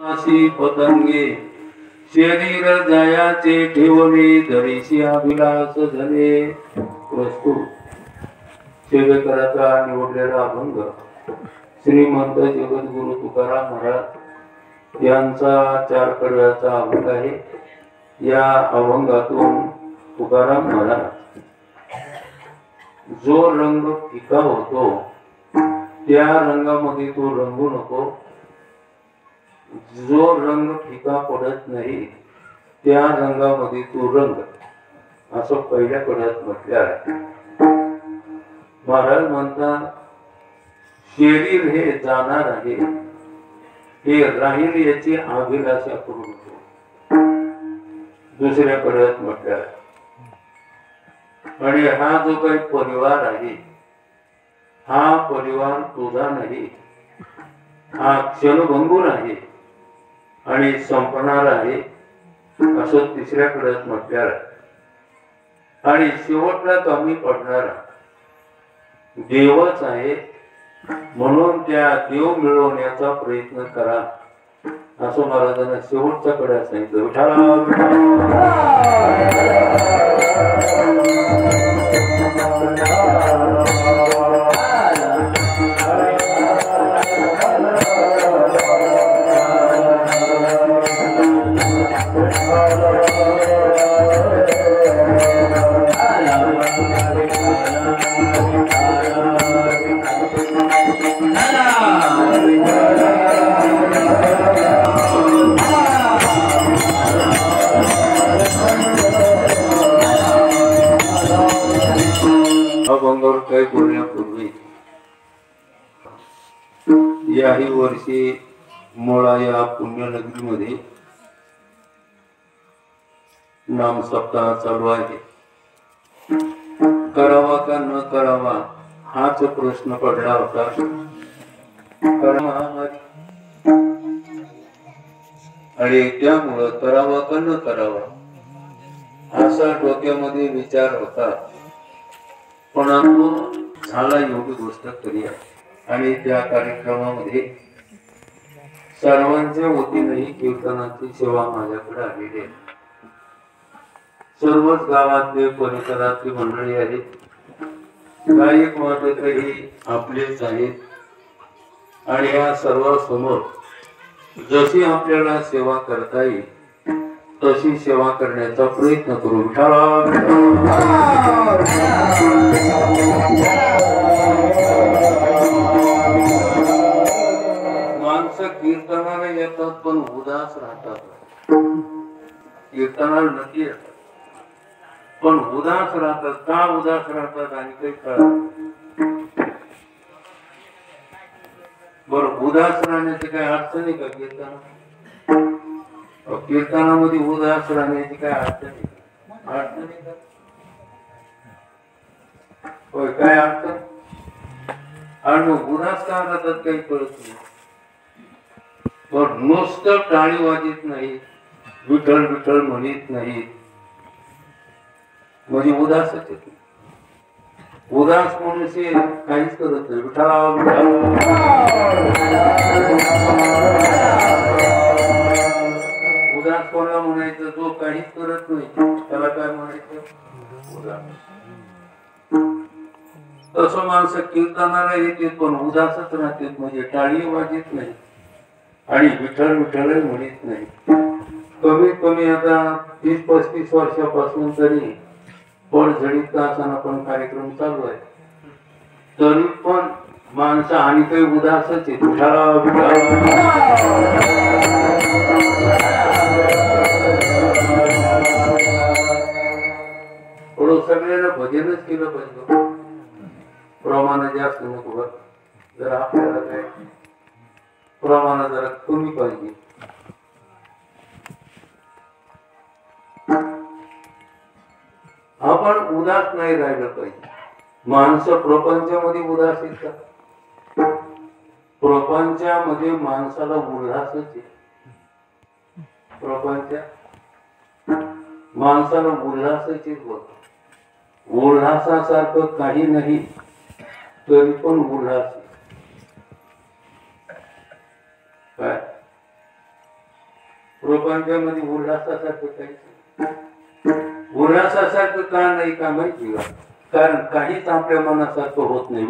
अशी पतंगे शरीर जायाचे ठेवले धरीशी अभिलाष झाले. प्रस्तुत सेवेकराचा निवडलेला अभंग श्रीमंत जगद्गुरु तुकाराम महाराज यांचा 4 कडव्याचा अभंग आहे. या अभंगातून तुकाराम महाराज जो रंग फिका होतो त्या रंगामध्ये तो रंगू नको, जो रंग फिका पडत नाही त्या रंगामध्ये तू रंग, असं पहिल्या कडव्यात म्हटले आहे. महाराज म्हणतात शरीर हे जाणार आहे, हे राहील याची अभिलाषा करू नको, दुसऱ्या कडव्यात म्हटले आहे. आणि हा जो काही परिवार आहे हा परिवार तुझा नाही, हा क्षणभंगूर आहे आणि संपणार आहे, असं तिसऱ्या कडव्यात म्हटलं आहे. आणि शेवटला कमी पडणारा देवच आहे, म्हणून त्या देव मिळवण्याचा प्रयत्न करा, असं महाराजांना शेवटच्या कडव्यात सांगितलं. अभंगावर काही बोलण्यापूर्वी याही वर्षी मोळा या पुण्यनगरीमध्ये नाम सप्ताह चालू आहे. करावा का न करावा हाच प्रश्न पडला होता. आणि त्यामुळं करावा का न करावा असा डोक्यामध्ये विचार होता. पण झाला एवढी गोष्ट खरी आहे. आणि त्या कार्यक्रमामध्ये सर्वांच्या वतीनेही कीर्तनाची सेवा माझ्याकडे आलेली आहे. सर्वच गावातले परिसरातली मंडळी आहेत, गायक वादकही आपलेच आहेत. आणि या सर्वांसमोर जशी आपल्याला सेवा करता येईल तशी सेवा करण्याचा प्रयत्न करू. माणसं कीर्तनाला येतात पण उदास राहतात. कीर्तनाला नक्की येतात पण उदास राहतात. का उदास राहतात आणि काही कळत बरं. उदास राहण्याची काही अडचण आहे का कीर्तन? कीर्तनामध्ये उदास राहण्याची काय अडचण आहे? होय, काय अडचण? आणि उदास का राहतात काही कळत नाही. पण नुसतं टाळी वाजत नाही, विठ्ठल विठ्ठल म्हणत नाही, म्हणजे उदासच येते. उदास मनुष्य काहीच करत नाही. उदास कोणाला म्हणायचं? जो काहीच करत नाही त्याला काय म्हणायचं? उदास. तसं माणसं कीर्तनाला येते पण उदासच राहते, म्हणजे टाळी वाजत नाही आणि विठ्ठल विठ्ठल म्हणत नाही. कमीत कमी आता 30-35 वर्षापासून तरी पडझडीत का असताना पण कार्यक्रम चालू आहे, तरी पण माणसं आणि काही उदासच आहे. थोडं सगळ्यांना भजनच केलं पाहिजे. प्रमाण जास्त नको, जर आपल्याला काय प्रमाण जरा कमी पाहिजे. आपण उदास नाही राहिलं पाहिजे. माणसं प्रपंचामध्ये उदास आहेत का? प्रपंचामध्ये माणसाला उल्हासच आहे. प्रपंच माणसाला उल्हासच होत. उल्हासासारखं काही नाही तरी पण उल्हास. काय प्रपंचामध्ये उल्हासासारखं काही उल्हासासारखं का नाही का माहिती का? कारण काहीच आपल्या मनासारखं होत नाही.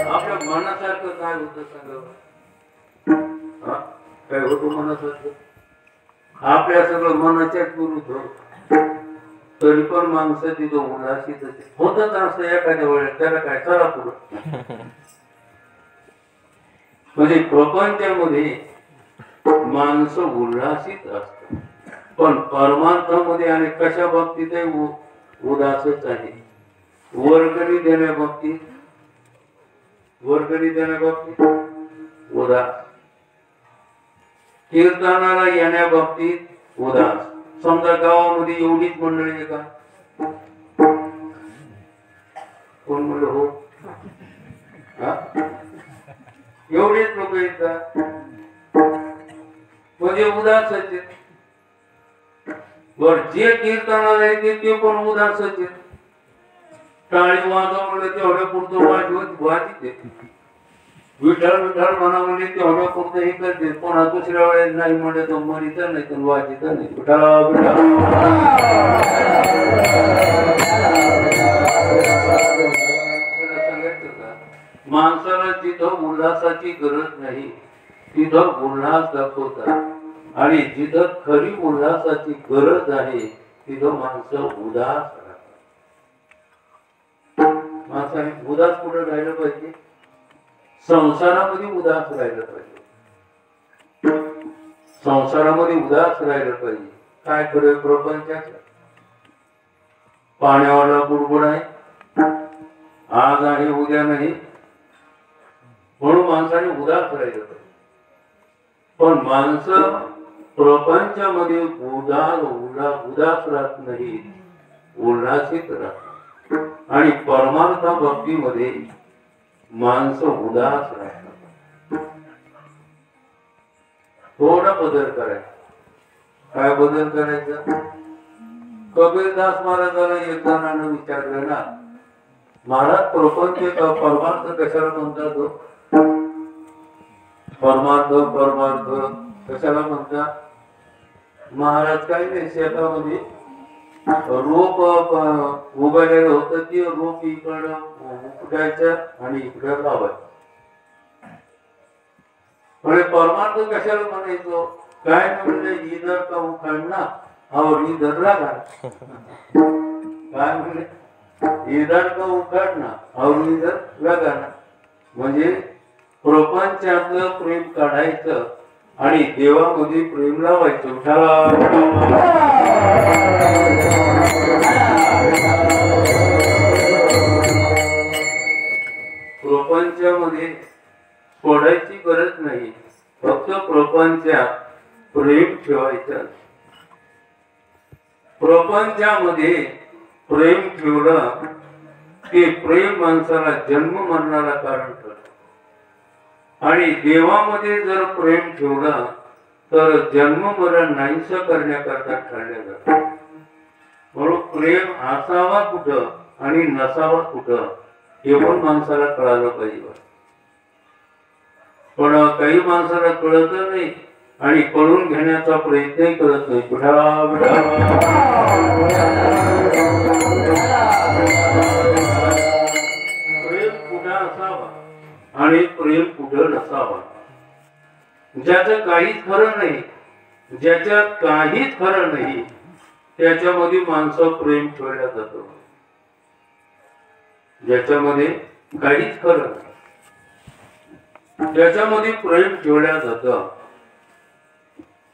आपल्या मनासारखं काय होतं सांगा? काय होतं मनासारखं? आपल्या सगळं मनाच्याच विरुद्ध. तरी पण माणसं तिथं उल्हासित होतच असं एखाद्या वेळेस. त्याला काय चला पुढं. म्हणजे प्रपंचामध्ये माणसं उल्हासित असतात, पण परमार्थामध्ये आणि कशा बाबतीत उदासच आहे. वर्गणी देण्याबाबतीत उदास, कीर्तनाला येण्याबाबतीत उदास. समजा गावामध्ये एवढीच मंडळी आहे का? कोण म्हणलं हो? एवढेच लोक येतात म्हणजे उदास आहेत. बर जे कीर्तनाला येते ते पण उदास आहेत. टाळी वाजव म्हणलं तेवढ्या पुरतं वाजते. विठ्ठल विठ्ठल म्हणा म्हणजे तेवढ्या पुरतं हे करते. पुन्हा दुसऱ्या वेळेस नाही म्हणलं तर मरीत नाही तर वाचित नाही. सांगायचं का? माणसाला जिथं उल्हासाची गरज नाही तिथं उल्हास दाखवतात, आणि जिथं खरी उल्हासाची गरज आहे तिथं माणसं उदास राहतात. माणसाने उदास कुठं राहिलं पाहिजे? संसारामध्ये उदास राहिलं पाहिजे. संसारामध्ये उदास राहिलं पाहिजे. काय खरं प्रपंचाचं? पाण्यावरला बुडबुड आहे, आज आहे उद्या नाही, म्हणून माणसाने उदास राहिलं पाहिजे. पण माणसं प्रपंचामध्ये उदास राहत नाही, उल्हासित राहतात. आणि परमार्था बाबतीमध्ये माणसं उदास राहतात. थोडा बदल करायचा. काय बदल करायचा? कबीरदास महाराजांना एक जणांना विचारलं ना, महाराज प्रपंच का परमार्थ कशाला म्हणतात? परमार्थ कशाला म्हणतात? महाराज काही नाही, शेतामध्ये रोप उगवलेलं होतं, ते रोप इकडं उपटायचं आणि इकडं लावायचं. म्हणजे परमार्थ कशाला म्हणायचो? काय म्हणले? इधर का उखाडना और इधर लगा. काय म्हणले? इधर का उखाडना और इधर लगाना. म्हणजे प्रपंचातलं प्रेम काढायचं आणि देवामध्ये प्रेम लावायचं. प्रपंचामध्ये सोडायची गरज नाही, फक्त प्रपंचात प्रेम ठेवायचं. प्रपंचामध्ये प्रेम ठेवलं ते प्रेम माणसाला जन्म मरणाला कारण ठरतं. आणि देवामध्ये जर प्रेम ठेवलं तर जन्म मरण नाहीस करण्याकरता ठरले जातं. म्हणून प्रेम असावा कुठं आणि नसावा कुठं हे पण माणसाला कळालं पाहिजे. पण काही माणसाला कळत नाही आणि कळून घेण्याचा प्रयत्नही करत नाही. प्रेम कुठं असावा आणि प्रेम कुठं नसावा, ज्याचं काहीच खरं नाही, ज्याच्यात काहीच खरं नाही त्याच्यामध्ये माणसं प्रेम ठेवल्या जातं. ज्याच्यामध्ये काहीच खरं नाही त्याच्यामध्ये प्रेम ठेवल्या जातं.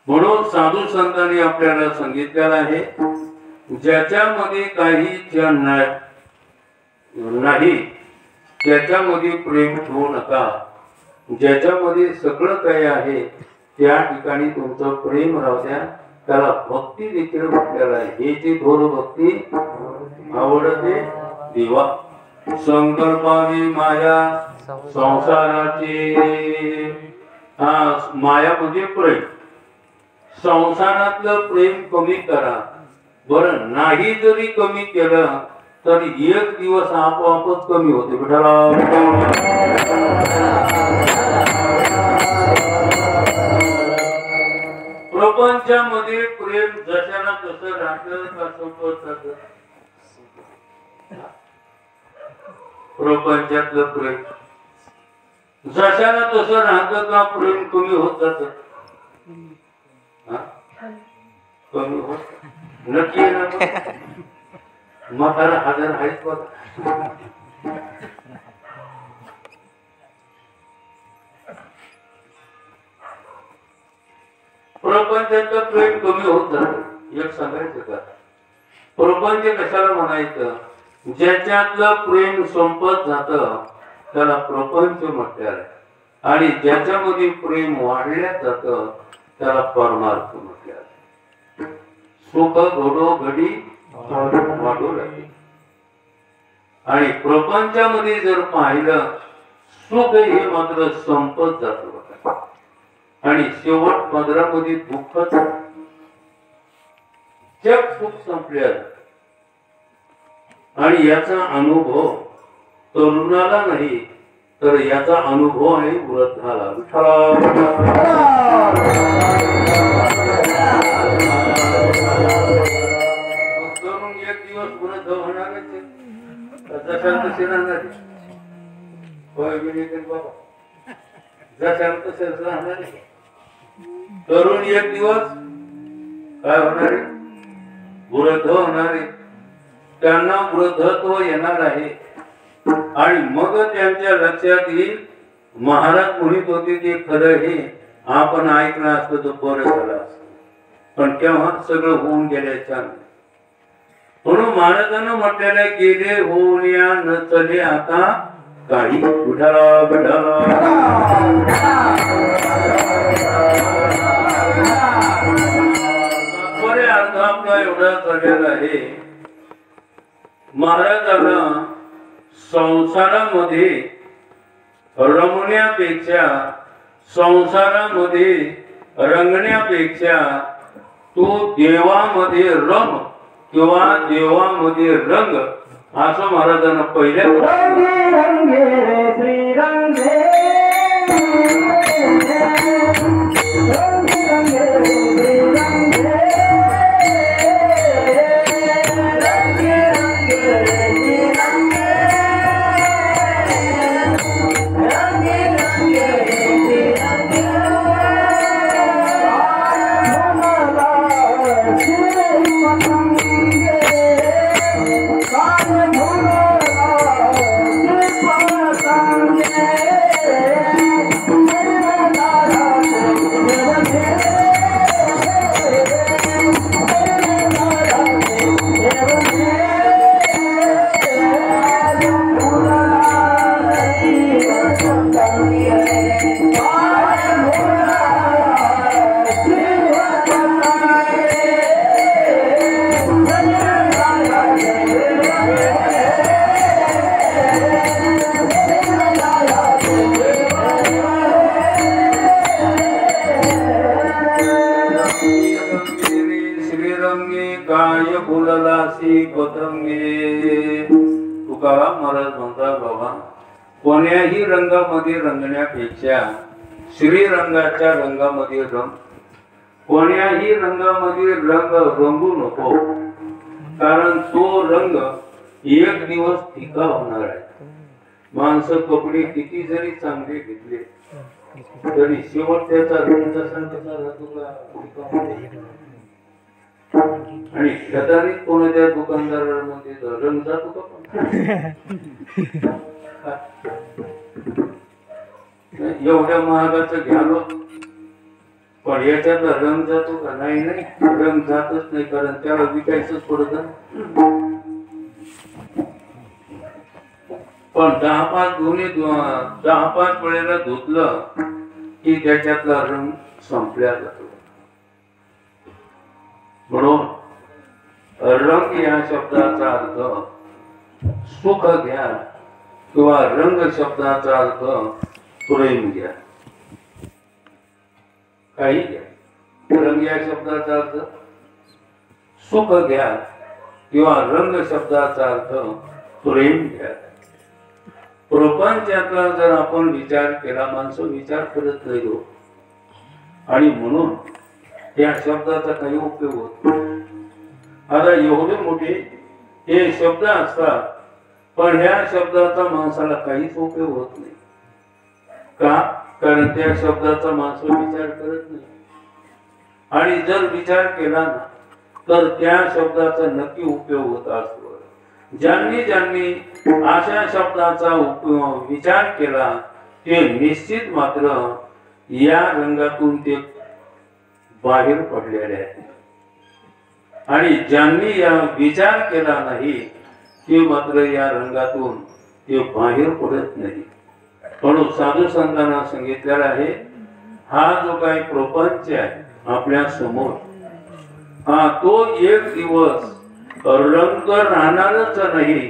म्हणून साधू संतांनी आपल्याला सांगितलेलं आहे, ज्याच्यामध्ये काही नाही त्याच्यामध्ये प्रेम ठेवू नका. ज्याच्यामध्ये सगळं काही आहे त्या ठिकाणी तुमचं प्रेम राहू द्या. त्याला भक्ती देखील म्हटलेलं आहे. हे जी थोर भक्ती आवडते देवा, संकल्पावी माया संसाराची. माया म्हणजे प्रेम. संसारातलं प्रेम कमी करा. बरं नाही जरी कमी केलं तरी एक दिवस आपोआपच कमी होते. प्रपंचामध्ये प्रेम जशाला तसं राहतं का संपत जातं? प्रपंचातलं प्रेम जशाला तसं राहतं का प्रेम कमी होत जात? कमी होत नक्की आहे ना? म्हातारा हजार आहेत बघा. प्रपंचाचं प्रेम कमी होत जात. एक सांगायचं का, प्रपंच कशाला म्हणायचं? ज्याच्यातलं प्रेम संपत जात त्याला प्रपंच म्हटलं, आणि ज्याच्यामध्ये प्रेम वाढल्यात जात त्याला परमार्थ म्हटलं. सुख घडो घडी वाढू लागते. आणि प्रपंचामध्ये जर पाहिलं, सुख हे मात्र संपत जात आणि शेवट पदरामध्ये दुःखच. जग सुख संपल्या आणि याचा अनुभव तरुणाला नाही तर याचा अनुभव आहे वृद्धाला. तरुण एक दिवस वृद्ध होणारच जशाल तसे राहणार. बाबा जशाल तसेच राहणार. तरुण एक दिवस काय होणार आहे? वृद्ध होणार आहे. त्यांना वृद्धत्व येणार आहे आणि मग त्यांच्या लक्षात येईल, महाराज म्हणत होते ते खरं हे आपण ऐकलं असतं तर बरं झालं असतं, पण तेव्हा सगळं होऊन गेल्याच्या. म्हणून महाराजांना म्हटलेलं गेले होऊन या न चले आता काही. विठाला विठाला बरे अर्थ आपला एवढा झालेला आहे. महाराजांना संसारामध्ये रमण्यापेक्षा, संसारामध्ये रंगण्यापेक्षा तू देवामध्ये रम किंवा देवामध्ये रंग असं महाराजांना पहिल्या तुकाराम महाराज म्हणतात, बाबा कोण्याही रंगामध्ये रंगण्यापेक्षा श्रीरंगाच्या रंगामध्ये रंग. कोण्याही रंगामध्ये रंग रंगू नको, कारण तो रंग एक दिवस फिका होणार आहे. माणसं कपडे किती जरी चांगले घेतले तरी शेवट त्याचा रंग तसा तसा राहतो का? आणि शेजारी कोणाच्या दुकानदारामध्ये रंग जातो का? एवढ्या महागाचं घ्यालो पण याच्यातला रंग जातो का? नाही नाही, रंग जातच नाही, कारण त्याला विकायचंच पडत. पण 10-5 वेळेला धुतलं की त्याच्यातला रंग संपल्या जातो. म्हणून रंग या शब्दाचा अर्थ सुख घ्या किंवा रंग शब्दाचा अर्थ प्रेम घ्या. काही घ्या. रंग या शब्दाचा अर्थ सुख घ्या किंवा रंग शब्दाचा अर्थ प्रेम घ्या. प्रपंचाचा जर आपण विचार केला, माणसं विचार करत नाही हो. आणि म्हणून त्या शब्दाचा काही उपयोग होत नाही. आता एवढे मोठे हे शब्द असतात, पण ह्या शब्दाचा माणसाला काहीच उपयोग होत नाही. का? कारण त्या शब्दाचा माणूस विचार करत नाही. आणि जर विचार केला ना तर त्या शब्दाचा नक्की उपयोग होत असतो. ज्यांनी ज्यांनी अशा शब्दाचा विचार केला ते निश्चित मात्र या रंगातून ते बाहेर पडलेले आहेत. आणि ज्यांनी या विचार केला नाही ते मात्र या रंगातून ते बाहेर पडत नाही. म्हणून साधू संतांना सांगितलेला आहे, हा जो काही प्रपंच आहे आपल्या समोर, हा तो एक दिवस रंग राहणारच नाही,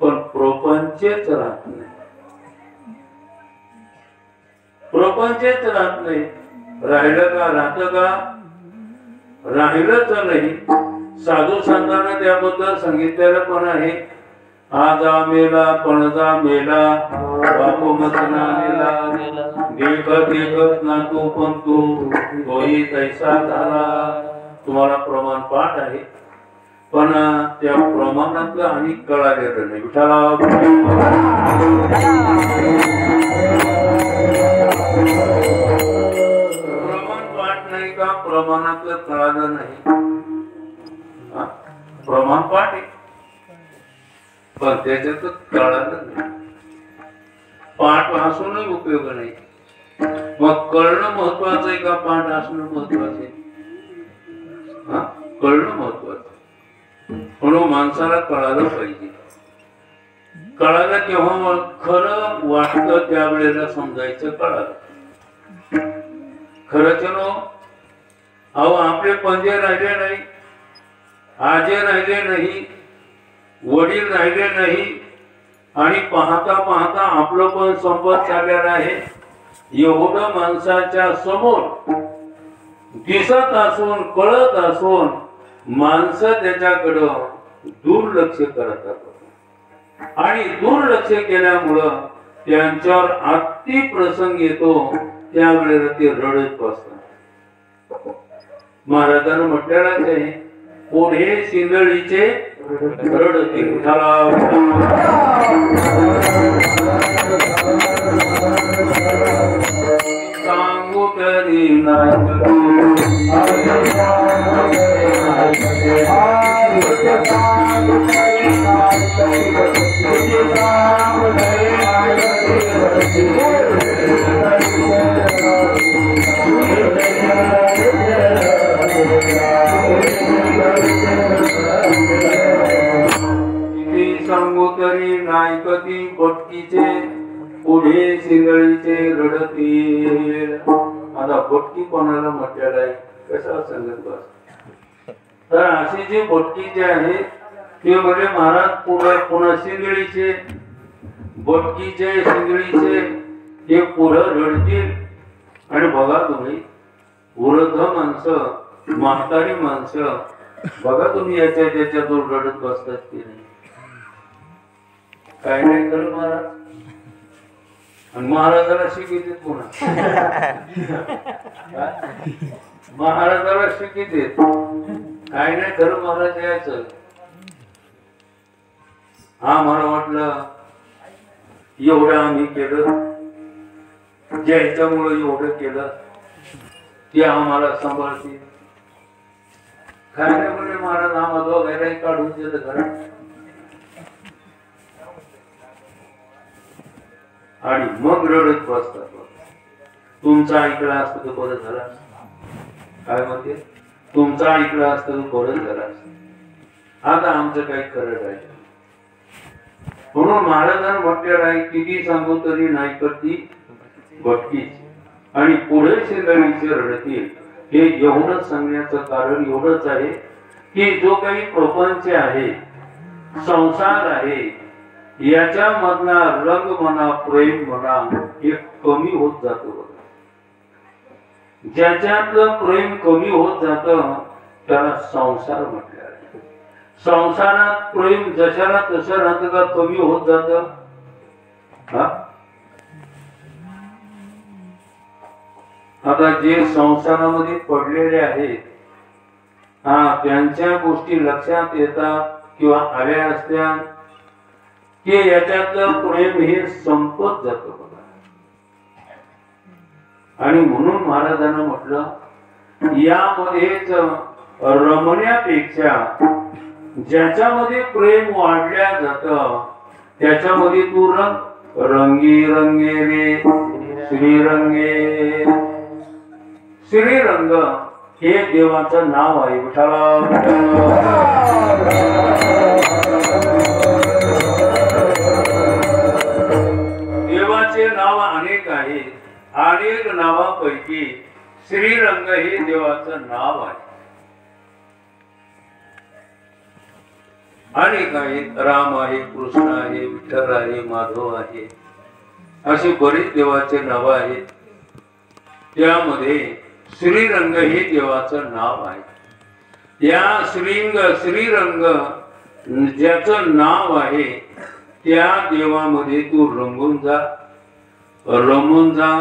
पण प्रपंचच राहत नाही. प्रपंचच राहत नाही. राहिलं का? राहतं का? राहिलंच नाही. साधू संतांना त्याबद्दल सांगितलेलं पण आहे, आजा मेला पणजा मेला बापू मतना मेला देखत देखत ना तू पण तोही तैसा झाला. तुम्हाला प्रमाण पाठ आहे, पण त्या प्रमाणातलं आणि कळालेलं नाही. विठाला प्रमाण पाठ नाही का? प्रमाणातलं कळालं नाही. प्रमाण पाठ आहे पण त्याच्यात कळालं नाही. पाठ असूनही उपयोग नाही. मग कळणं महत्वाचं आहे का पाठ असणं महत्वाचं आहे? कळणं महत्वाचं. म्हणून माणसाला कळालं पाहिजे. कळालं केव्हा? खरं वाटतं त्यावेळेला समजायचं. कळालं खरंच नो. अहो आपले पंजे राहिले नाही, आजे राहिले नाही, वडील राहिले नाही, आणि पाहता पाहता आपलं पण संपत चाललेलं आहे. एवढं माणसाच्या समोर दिसत असून कळत असून माणसं त्याच्याकडं दुर्लक्ष करतात. आणि दुर्लक्ष केल्यामुळं त्यांच्यावर अति प्रसंग येतो. त्यावेळेला ते रडत बसतात. महाराजांना म्हटलेलाच आहे, पुढे सिंदळीचे रडते. सांगू तरी सांगू तरी नाही कधी भटकीचे पुढे सिंगळीचे रडतील. आता भटकी कोणाला म्हटलेलं आहे? कशाला सांगत बस. तर अशी जी भटकीचे आहे ते म्हणजे महाराज पुन्हा सिंगळीचे भटकीचे सिंगळीचे हे पुढं रडतील. आणि बघा तुम्ही वृद्ध माणसं, म्हातारी माणसं बघा तुम्ही याच्या त्याच्यातून रडत बसतात की नाही? काय नाही करत महाराज. आणि महाराजाला शिकित पुन्हा महाराजाला शिकित काय नाही खरं महाराज यायचं. हा मला वाटलं एवढं आम्ही केलं, ज्याच्यामुळे एवढं केलं ते आम्हाला सांभाळतील. काय नाही म्हणजे महाराज आम्हाला दोघांनाही काढून दिलं घरात. आणि मग रडत बसतात. तुमचा ऐकला असतं तर बरं झाला. काय म्हणते? तुमचा ऐकला असतं तर बरं झाला. आता आमचं काही खरं राहिलं. म्हणून महाराजांना म्हटलेलं आहे, किती सांगू तरी नाही करती भटकीच आणि पुढे शेंदळीचे रडतील. हे एवढंच सांगण्याचं कारण एवढंच आहे की जो काही प्रपंच आहे, संसार आहे, याच्या मधला रंग म्हणा, प्रेम म्हणा, हे कमी होत जातो. ज्याच्यातलं प्रेम कमी होत जात त्याला संसार म्हटलं आहे. संसारात प्रेम जशाला तसं राहतं का कमी होत जात? हा? आता जे संसारामध्ये पडलेले आहेत, हा, त्यांच्या गोष्टी लक्षात येतात किंवा आल्या असत्या की याच्यातलं प्रेम हे संपत जात बघा. आणि म्हणून महाराजांना म्हटलं यामध्येच रमण्यापेक्षा ज्याच्यामध्ये प्रेम वाढल्या जात त्याच्यामध्ये तू रंगी रंगे रे श्रीरंगे. श्रीरंग हे देवाचं नाव आहे. विठ्ठला देवाचे नाव अनेक आहेत. अनेक नावापैकी श्रीरंग हे देवाचं नाव आहे. अनेक आहेत. राम आहे, कृष्ण आहे, विठ्ठल आहे, माधव आहे, असे बरेच देवाचे नाव आहेत. त्यामध्ये श्रीरंग हे देवाचं नाव आहे. या श्रीरंग ज्याचं नाव आहे त्या देवामध्ये तू रंगून जा, रमून जा.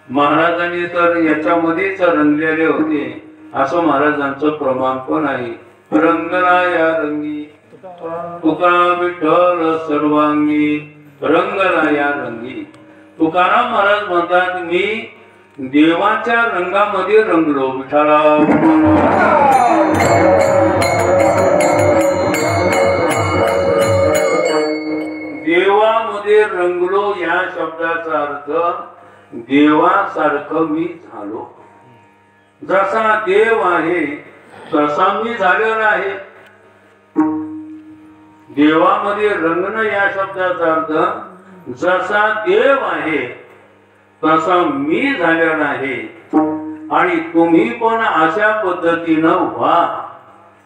महाराजांनी तर याच्यामध्येच रंगलेले होते असं महाराजांचं प्रमाण पण आहे. रंगला या रंगी तुका विठ्ठल सर्वांगी, रंगला या रंगी. तुकाराम महाराज म्हणतात मी देवाच्या रंगामध्ये रंगलो. विठ्ठला देवामध्ये रंगलो या शब्दाचा अर्थ देवासारखं मी झालो. जसा देव आहे तसा मी झालेला आहे. देवामध्ये रंगणं या शब्दाचा अर्थ जसा देव आहे तसा मी झालेला आहे. आणि तुम्ही पण अशा पद्धतीनं व्हा.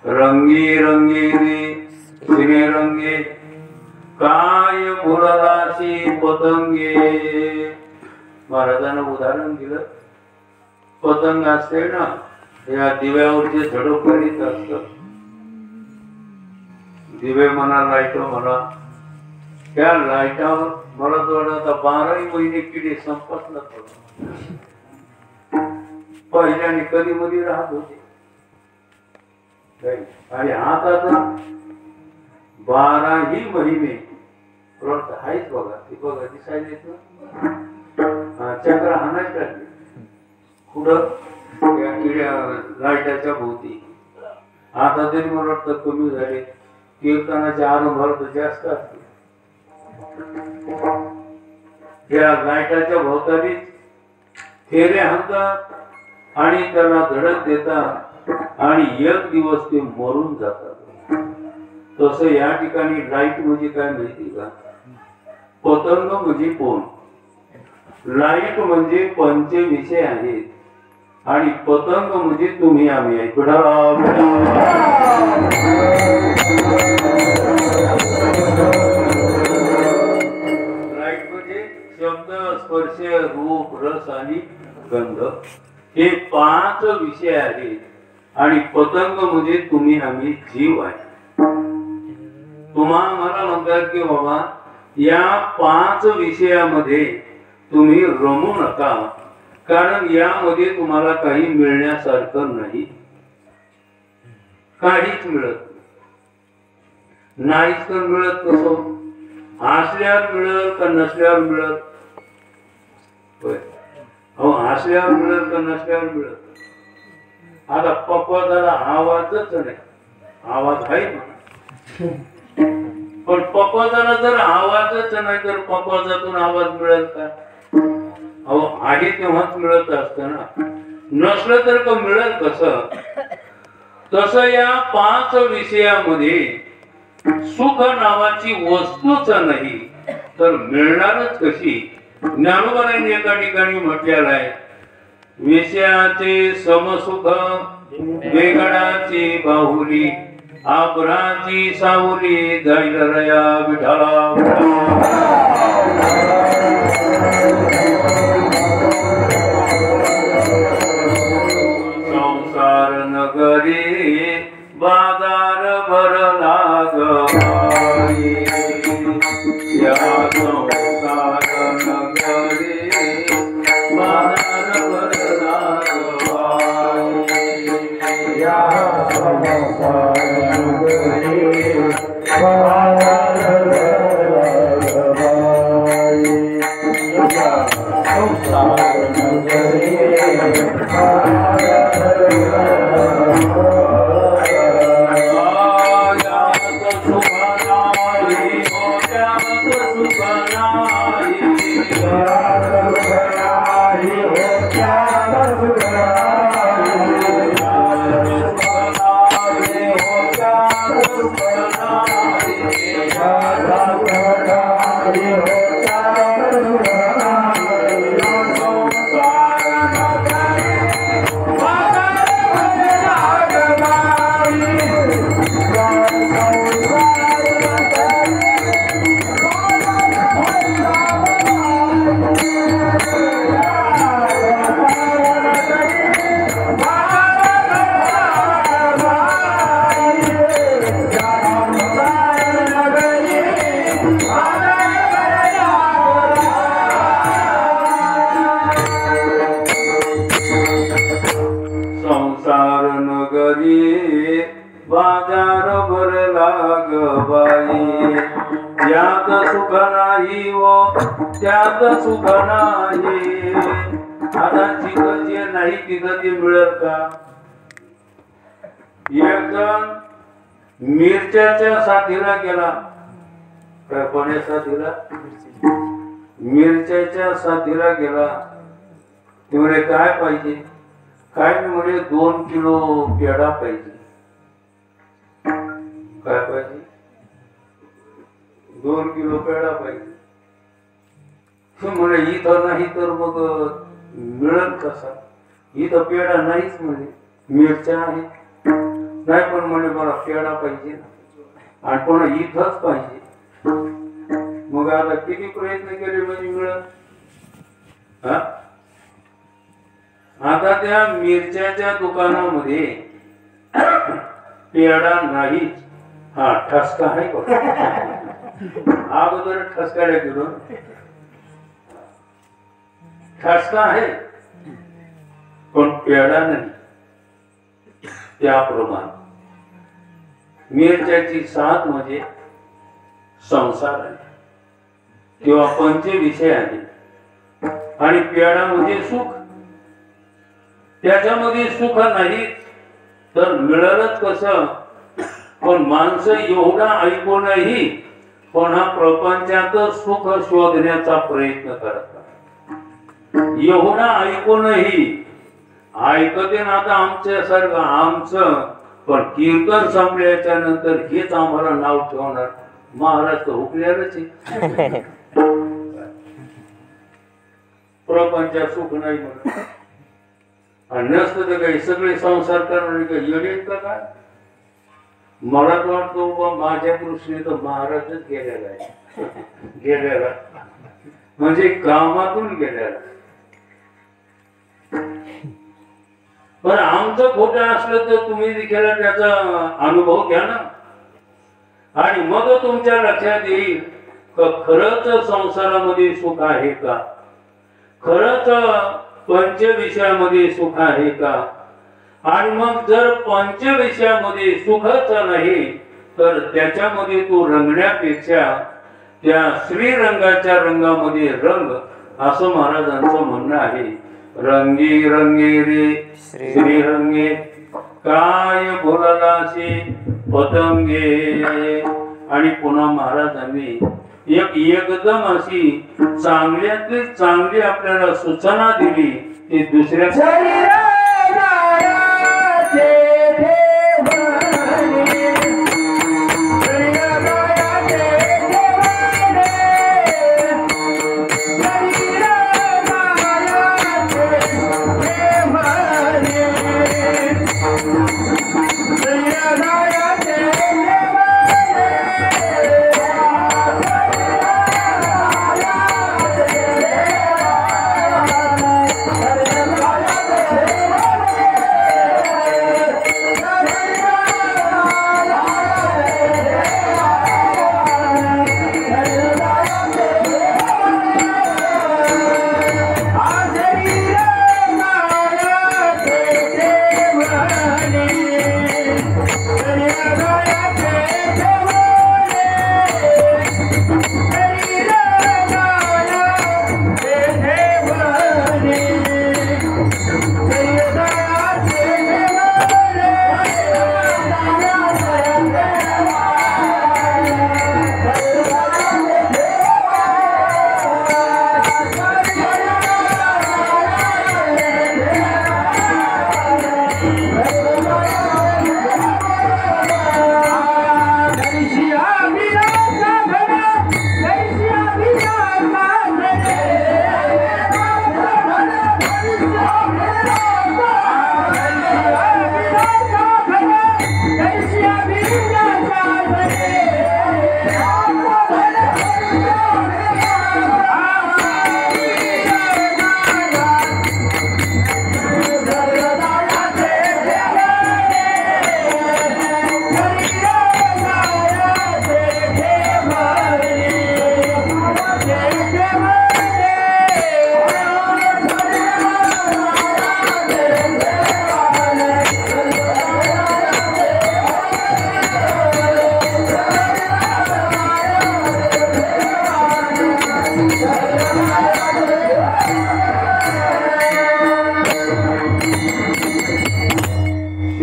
रंगी रंगी रे श्रीरंगे काय मुरलाशी पतंगे. महाराजांना उदाहरण दिलं. पतंग असते ना, या दिव्यावरचे झडप करीत असत. दिवे म्हणा, लाईट म्हणा, त्या लाईटावर मला आता 12 महिने किडे संपत नव्हतं. पहिल्याने कधी मध्ये राहत होते आणि आता तर 12 महिने आहेच बघा. ती बघा दिसायला चक्र हाणायच लागले कुठं या किड्या लाईटाच्या भोवती. आता तरी मला वाटतं कमी झाले. कीर्तनाच्या अनुभव तर जास्त असते. या लाईटाच्या भोवताली फेरे हाणतात आणि त्याला धडक देतात आणि एक दिवस ते मरून जातात. तसं या ठिकाणी लाईट म्हणजे काय माहिती का? पतंग म्हणजे कोण, लाईट म्हणजे पंच विषय आहेत आणि पतंग म्हणजे तुम्ही आम्ही आहे. लाईट म्हणजे शब्द, स्पर्श, रूप, रस आणि गंध हे 5 विषय आहेत आणि पतंग म्हणजे तुम्ही आम्ही जीव आहे. तुम्हा मला म्हणतात की बाबा या 5 विषयामध्ये तुम्ही रमू नका, कारण यामध्ये तुम्हाला काही मिळण्यासारखं नाही. काहीच मिळत नाहीच. तर मिळत कसं? हसल्यावर मिळत का नसल्यावर मिळत? हो, हसल्यावर मिळत का नसल्यावर मिळत? आता पप्पा जरा आवाजच नाही. आवाज आहे म्हणा, पण पप्पाचा जर आवाजच नाही तर पप्पाचातून आवाज मिळेल का? अहो आहे तेव्हाच मिळत असत ना. नसलं तर का मिळेल कसं? तसं या 5 विषयामध्ये सुख नावाची वस्तूच नाही तर मिळणारच कशी? ज्ञानोबाने एका ठिकाणी म्हटलेलं आहे, विषयाचे समसुख वेगळाची बाहुली आभराची सावली जाईल रया विठ्ठला. संसार नगरी बाजार भरला ग या संसार संसार नगरी बाजार भरला ग बाई, यात सुख नाही व त्यात सुख नाही. आता जिथं जे नाही तिथं ते मिळत का? एक जण मिरच्याच्या साथीला गेला. काय कोण्या साथीला? मिरच्याच्या साथीला गेला. ते म्हणे काय पाहिजे? काय म्हणे 2 किलो पेढा पाहिजे. काय पाहिजे? 2 किलो पेढा पाहिजे. म्हणे इथं नाही तर मग मिळत कसा? इथं पेढा नाहीच म्हणे, मिरच्या आहे. नाही पण म्हणे मला पेढा पाहिजे आणि पण इथंच पाहिजे. मग आता किती प्रयत्न केले म्हणजे मिळत? हा, आता त्या मिरच्याच्या दुकानामध्ये पेढा नाही. हा ठसका आहे बघा. अगोदर ठसकायला गेलो. ठसका आहे पण पेढा नाही. त्याप्रमाणे मिरच्याची साथ म्हणजे संसार आहे किंवा पंचविषय आहे आणि पेढा म्हणजे सुख. त्याच्यामध्ये सुख नाही तर मिळालंच कसं? पण माणसं एवढा ऐकूनही पुन्हा प्रपंचात सुख शोधण्याचा प्रयत्न करतात. एवढा ऐकूनही ऐकते ना. आता आमच्यासारखं आमचं पण कीर्तन संपल्याच्या नंतर हेच आम्हाला नाव ठेवणार, महाराज तर हुकलेलंच आहे. प्रपंचात सुख नाही म्हणून आणि नसतं तर काही सगळे संसार करणारे काही येडेत का काय? मला तर वाटतं बाबा माझ्या दृष्टीने तर महाराजच गेलेला आहे. गेलेला म्हणजे कामातून गेलेला. पण आमचं खोटं असलं तर तुम्ही देखील त्याचा अनुभव घ्या ना. आणि मग तुमच्या लक्षात येईल खरंच संसारामध्ये सुख आहे का? खरंच पंचविषयामध्ये सुख आहे का? आणि मग जर पंचविषयामध्ये सुखच नाही तर त्याच्यामध्ये तू रंगण्यापेक्षा त्या श्रीरंगाच्या रंगामध्ये रंग, असं महाराजांचं म्हणणं आहे. रंगी रंगे रे श्रीरंगे काय बोलालाशी पतंगे. आणि पुन्हा महाराजांनी एकदम अशी चांगल्यातली चांगली आपल्याला सूचना दिली की दुसऱ्या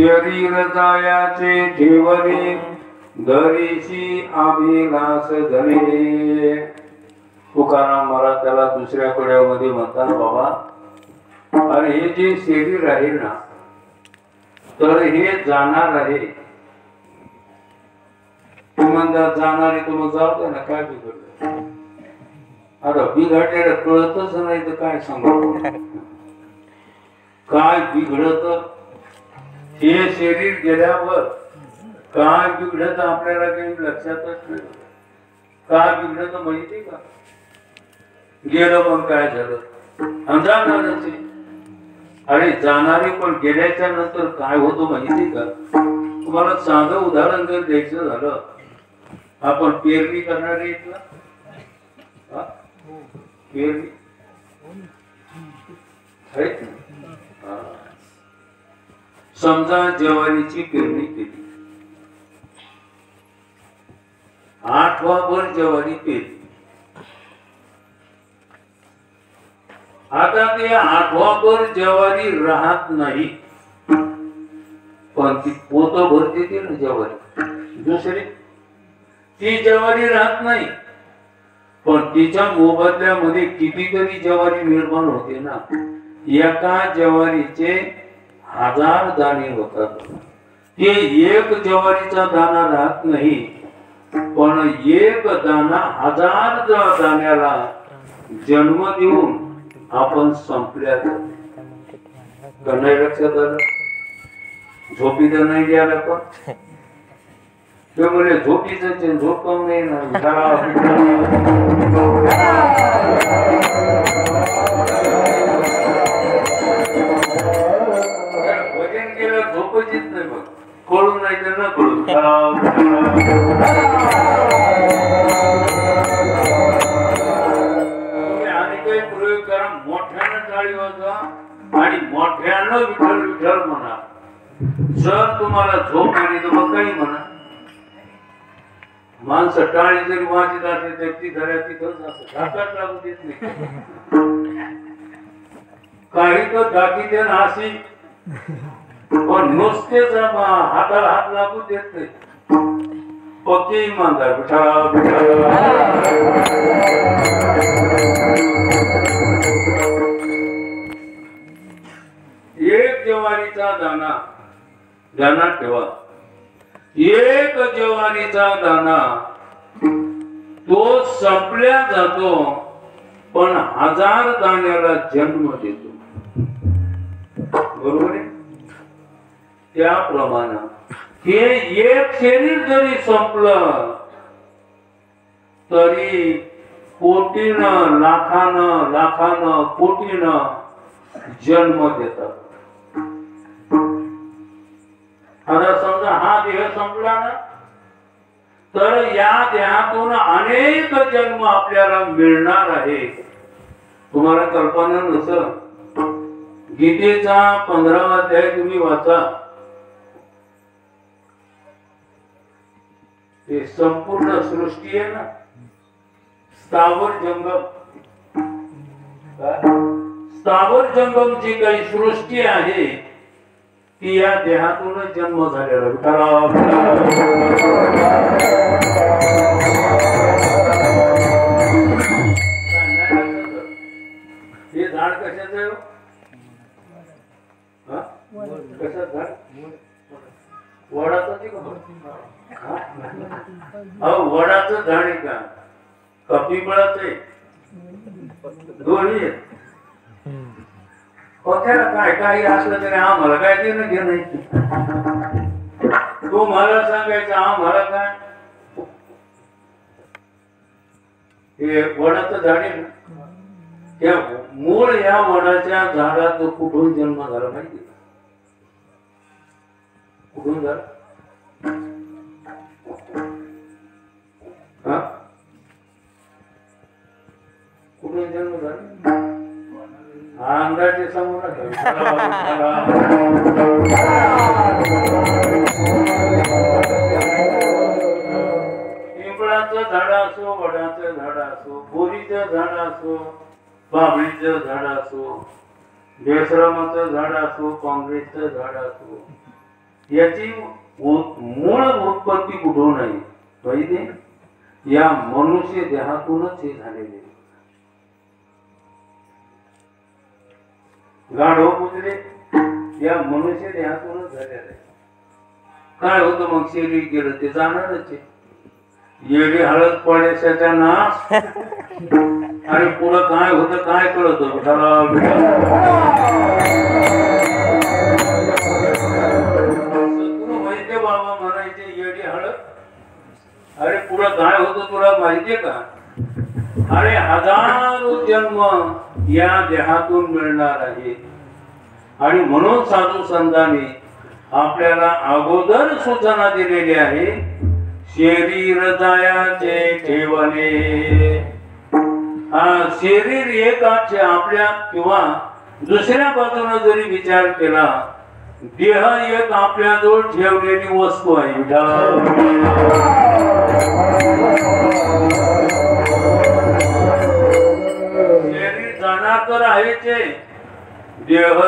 शरीर जायाचे ठेवणे दरीशी अभिलाष धरे. तुकाराम महाराज त्याला दुसऱ्या कड्यामध्ये म्हणतात, बाबा अरे हे जे शरीर आहे ना, तर हे जाणार आहे. म्हणतात जाणार आहे, तुम्ही जाऊ द्या ना, काय बिघडलं. आता बिघडलेलं कळतच नाही तर काय सांगू, काय बिघडत. हे शरीर गेल्यावर काय बिघडत आपल्याला काही लक्षातच नाही. काय बिघडत माहिती का, गेलं पण काय झालं जाणारच. अरे जाणारे पण गेल्याच्या नंतर काय होतं माहिती का. तुम्हाला साधं उदाहरण जर द्यायचं झालं, आपण पेरणी करणारे इथला पेरणी आहेत ना, समजा ज्वारीची पेरणी केली, 8वाभर ज्वारी पेरली. आता ते 8वाभर ज्वारी राहत नाही, पण ती पोत भरते ती ना ज्वारी दुसरी, ती ज्वारी राहत नाही. पण तिच्या मोबदल्यामध्ये कितीतरी ज्वारी निर्माण होते ना. एका ज्वारीचे 1000 दाणे होतात. ते एक ज्वारीचा दाना राहत नाही, पण एक दाना 1000 दाण्याला जन्म देऊन आपण संपल्या जातो. नाही लक्षात आलं, झोपी तर नाही द्यायला. पण ते म्हणजे झोपीच झोप कम नाही ना. भजन केलं झोपच येत नाही, बघ कळून नाही तर न कळून. आणि काही प्रयोग करा, मोठ्यानं टाळी वाजवा आणि मोठ्यानं विठ्ठल विठ्ठल म्हणा. जर तुम्हाला झोप आली तर मग काही म्हणा. माणसं टाळी जरी वाजत असेल तर ती घरात तिथंच असं ढाकात लागू देत नाही. काही तर दाखी ते नाशी, पण नुसतेच हाताला हात लागू देत नाही. पक्के इमानदार विठ्ठल विठ्ठल. एक ज्वारीचा दाना ध्यानात ठेवा, एक ज्वारीचा दाना तो संपल्या जातो, पण 1000 दाण्याला जन्म देतो. बरोबर आहे. त्याप्रमाणे हे एक शरीर जरी संपलं तरी कोटीनं लाखानं लाखानं कोटीनं जन्म देतात. आता समजा हा देह संपला ना, तर या देहातून अनेक जन्म आपल्याला मिळणार आहे. तुम्हाला कल्पना नसेल, गीतेचा 15वा अध्याय तुम्ही वाचा. ते संपूर्ण सृष्टी आहे ना, स्थावर जंगम, स्थावर जंगम जी काही सृष्टी आहे ती या देहातूनच जन्म झालेला. हे झाड कशाचं आहे? कशाच झाड? वडाचं. वडाचं झाड आहे का पिंपळाचं आहे? दोन्ही आहेत. त्याला काय काही असलं तरी आम्हाला काय देणं घेणं. तू मला सांगायचं आम्हाला काय. हे वडाचं झाड आहे ना, त्या मूळ या वडाच्या झाडात कुठून जन्म झाला माहिती? कुठून झाला? कुठून जन्म झाला? अंगाचे समोर पिंपळाचं झाड असो, वडाचं झाड असो, बोरीचं झाड असो, बाभळीचं झाड असो, बेसरामाचं झाड असो, काँग्रेसचं झाड असो, याची मूळ उत्पत्ती कुठून आहे पहिले या मनुष्य देहातूनच हे झालेले गाढव पुजले या मनुष्य देहातूनच झालेलं आहे. काय होतं मग शरीर गेलं ते जाणारच आहे. येडी हळद पडायच्या नाश आणि पुढं काय होतं काय कळत वैद्य बाबा म्हणायचे येडी हळद. अरे पुढं काय होतं तुला माहितीये का? अरे हजारो जन्म या देहातून मिळणार आहे. आणि म्हणून साधू संतांनी आपल्याला अगोदर सूचना दिलेली आहे शरीर जायाचे ठेवणे. शरीर एकाचे आपल्या किंवा दुसऱ्या बाजूने जरी विचार केला देह एक आपल्या जवळ ठेवलेली वस्तू आहे. शरीर जाणार तर आहेच देह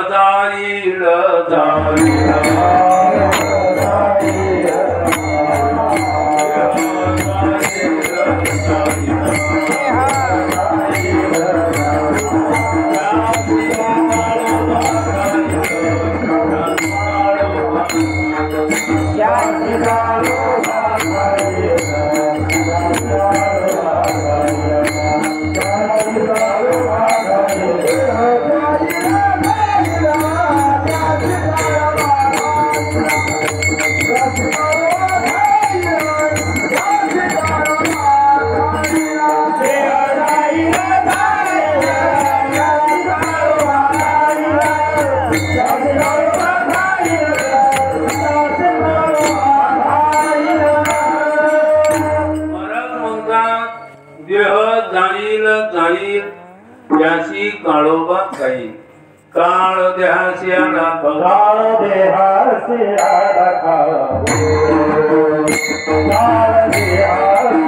जाईल त्याशी काळोबा काही काळ देहाशी आला काळ देहाशी आला काळ देहाशी आला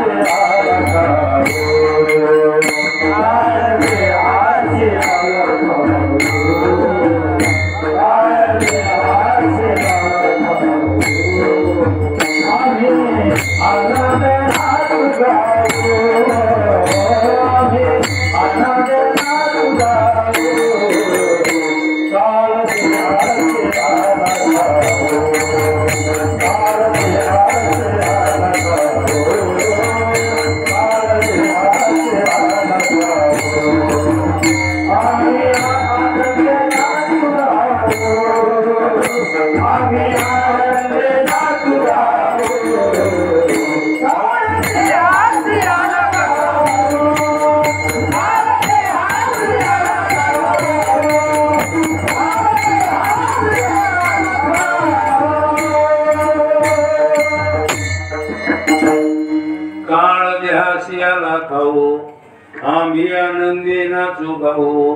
काळ देहाशी खाऊ आम्ही आनंदी नाचू गाऊ.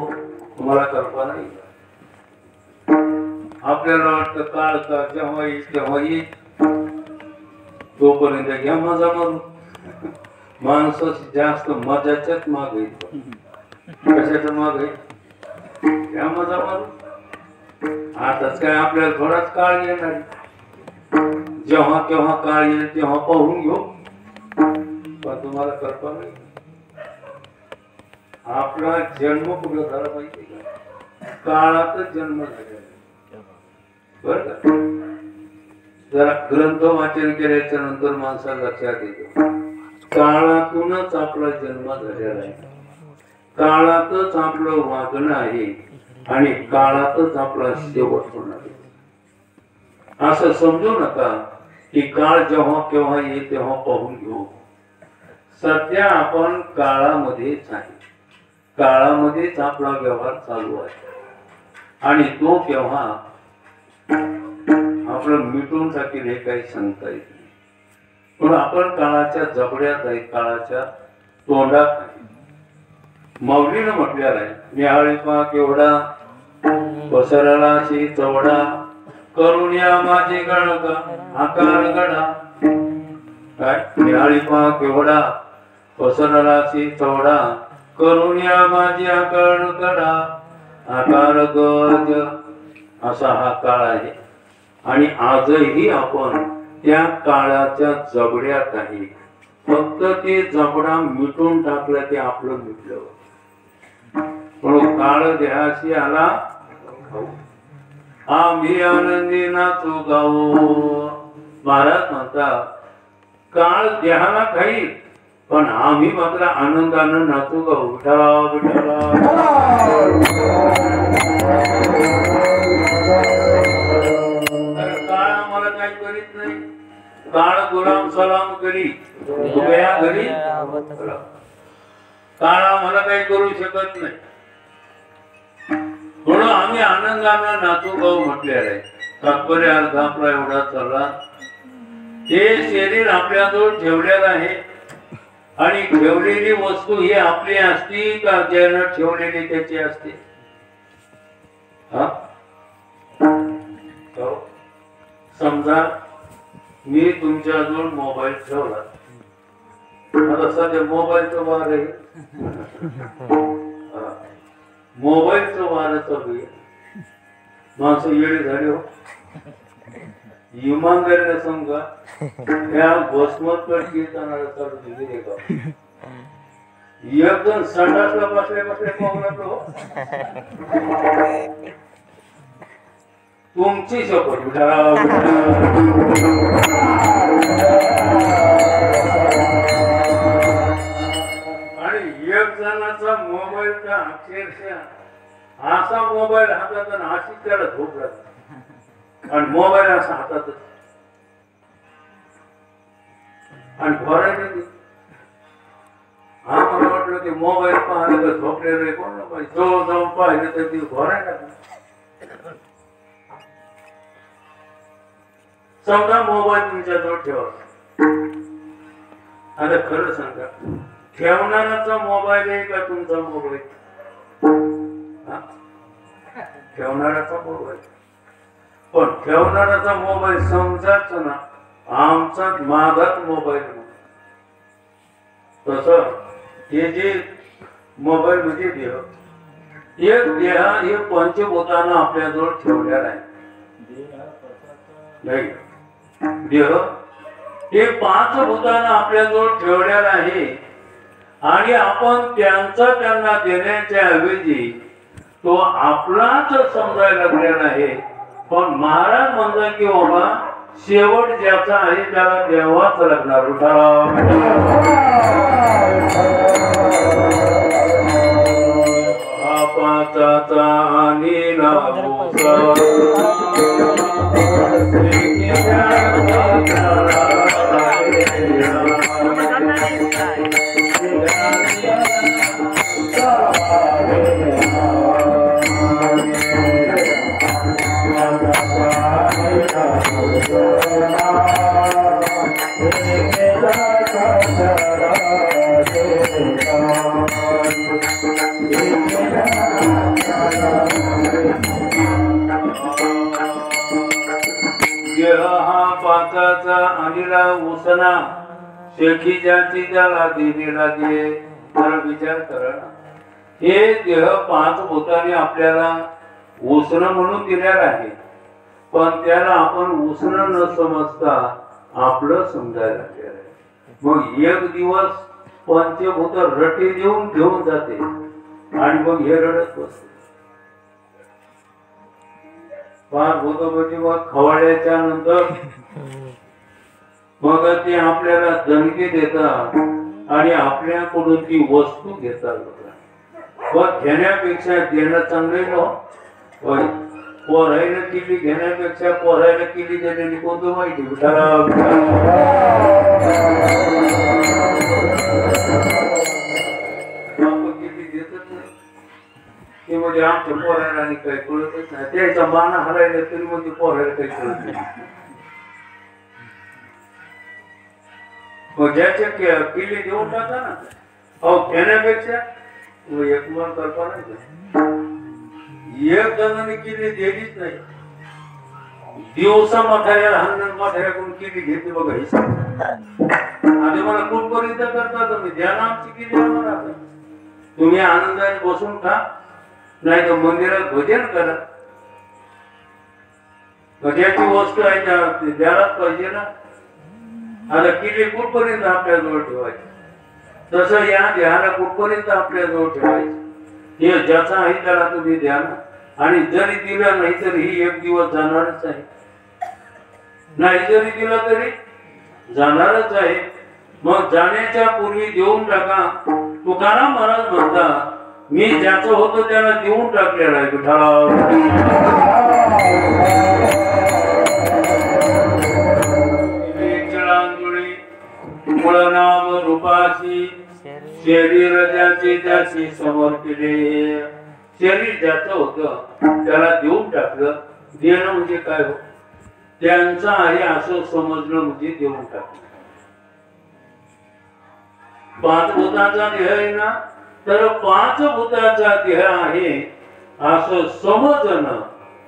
तुम्हाला कल्पना नाही आपल्याला वाटतं काळ का जेव्हा येईल तेव्हा येईल तोपर्यंत घ्या मजा मारू. माणूस जास्त मजाच्याच माग येतो. कशाच्या माग आहे घ्या मजा मारू. आताच काय आपल्याला थोडाच काळ येणार जेव्हा केव्हा काळ येईल तेव्हा पाहून घेऊ. पण तुम्हाला कल्पना नाही आपला जन्म कुठं झाला पाहिजे का? काळातच जन्म झालेला बर का. जरा ग्रंथ वाचन केल्याच्या नंतर माणसाला लक्षात येतो काळातूनच आपला जन्म झालेला आहे. काळातच आपलं वागणं आहे आणि काळातच आपला शेवट होणार आहे. असं समजू नका की काळ जेव्हा केव्हा येईल तेव्हा पाहून घेऊ. सध्या आपण काळामध्येच आहे. काळामध्येच आपला व्यवहार चालू आहे आणि तो केव्हा आपलं मिटून टाकेल हे काही सांगता येत नाही. पण आपण काळाच्या जबड्यात आहे काळाच्या तोंडात आहे. माऊलीनं म्हटलेलं आहे निहाळी पा केवढा पसरला शी चवडा करून या माझे गळका आकार गडा. काय निहाळी पा केवढा पसरला शी चवडा करून या माझी आकार गडा आकार गज. असा हा काळ आहे आणि आजही आपण त्या काळाच्या जबड्यात आहे. फक्त ते जबडा मिटून टाकलं ते आपलं मिटलं. म्हणून काळ देहाशी आला आम्ही आनंदी नाचू गाऊ. महाराज म्हणतात काळ देहाला खाई पण आम्ही मात्र आनंदानं नाचू गाऊ. विठ्ठला विठ्ठला. काळ आम्हाला काही करीत नाही. काळ गुलाम सलाम करी तुझ्या घरी. काळ आम्हाला काही करू शकत नाही. म्हणून आम्ही आनंदानं नाचू गाऊ म्हटलेलं आहे. तात्पर्य अर्थ आपला एवढा चालला. हे शरीर आपल्याजवळ ठेवलेलं आहे आणि ठेवलेली वस्तू ही आपली असती का ज्यानं ठेवलेली त्याची असते. समजा मी तुमच्याजवळ मोबाईल ठेवला. आता सध्या मोबाईलचं वार आहे. मोबाईलचं वार चालू आहे. माणसं येडी झाले हो. इमानदारीने समजा त्या भस्मोत्तर कीर्तनाला चालू दिली का एक जण संडासला बसल्या बसल्या पाहून तो तुमची शपथ. आणि एक जणाचा मोबाईलचा अक्षरशः असा मोबाईल हातात आणि अशी त्याला झोप लागते आणि मोबाईल असा हातातच आणि भरायला. हा मला वाटलं की मोबाईल पाहिलं तर झोपलेलं कोण पाहिजे. जवळ जाऊन पाहिलं तर ती भरायला. समजा मोबाईल तुमच्याजवळ ठेवा. आता खरं सांगा ठेवणाराचा मोबाईल आहे का तुमचा मोबाईल. ठेवणाराचा मोबाईल. पण ठेवणाराचा मोबाईल समजाच ना आमचा माझाच मोबाईल. तस हे जे मोबाईल म्हणजे देह. एक देह हे पंचभूतानं आपल्याजवळ ठेवलेला आहे. नाही देह हे पाच भूतानं आपल्याजवळ ठेवलेला आहे आणि आपण त्यांना देण्याच्या ऐवजी तो आपलाच समजायला लागलेला आहे. पण महाराज म्हणतात की बाबा शेवट ज्याचा आहे त्याला देवाच लागणार. आपाचा आणि अनिला उसना शेखी ज्याची त्याला दिलेला दे. तर विचार करा हे देह पाच भूताने आपल्याला उसणं म्हणून दिलेला आहे. पण त्याला आपण उसणं न समजता आपलं समजायला लागलेलं आहे. मग एक दिवस पंचभूत रटे देऊन घेऊन जाते आणि मग हे रडत बसते. पाच भूत म्हणजे मग खवाड्याच्या नंतर मग ते आपल्याला दणके देतात आणि आपल्याकडून ती वस्तू घेतात. पण घेण्यापेक्षा देणं चांगले न. पोरायला किल्ली घेण्यापेक्षा पोरायला किल्ली दिलेली कोणतं माहिती. किल्ली देतच नाही ते म्हणजे आमच्या पोरायला आणि काही कळतच नाही. त्याचा माना हरायला तरी म्हणजे पोरायला काही कळत नाही. मग ज्याच्या किल्ली देऊन टाका ना. अहो घेण्यापेक्षा एक मन कल्पना एक जणांनी किल्ली दिलीच नाही. दिवसा म्हाताऱ्याला हन्नन म्हाताऱ्याकडून किल्ली घेते बघा. ही आधी मला कुठपर्यंत करता तुम्ही द्या ना आमची किल्ली आम्हाला. तुम्ही आनंदाने बसून खा नाही तर मंदिरात भजन करा. कशाची वस्तू आहे द्यायलाच पाहिजे ना. आता किल्ले कुठपर्यंत आपल्याजवळ ठेवायचे, तसं या देहाला कुठपर्यंत आपल्याजवळ ठेवायचं. हे ज्याचा आहे त्याला तुम्ही द्या ना. आणि जरी दिला नाही तरी ही एक दिवस जाणारच आहे, नाही जरी दिला तरी जाणारच आहे. मग जाण्याच्या पूर्वी देऊन टाका. तुकाराम महाराज म्हणता मी ज्याचं होतं त्याला देऊन टाकलेलं आहे. नाम रूपाशी शरीर ज्याचे ज्याची समोर केले. शरीर ज्याचं होतं त्याला देऊन टाकलं. देणं म्हणजे काय हो, त्यांचं आहे असं समजलं म्हणजे देऊन टाकलं. 5 भूतांचा देह आहे ना, तर 5 भूतांचा देह आहे असं समजणं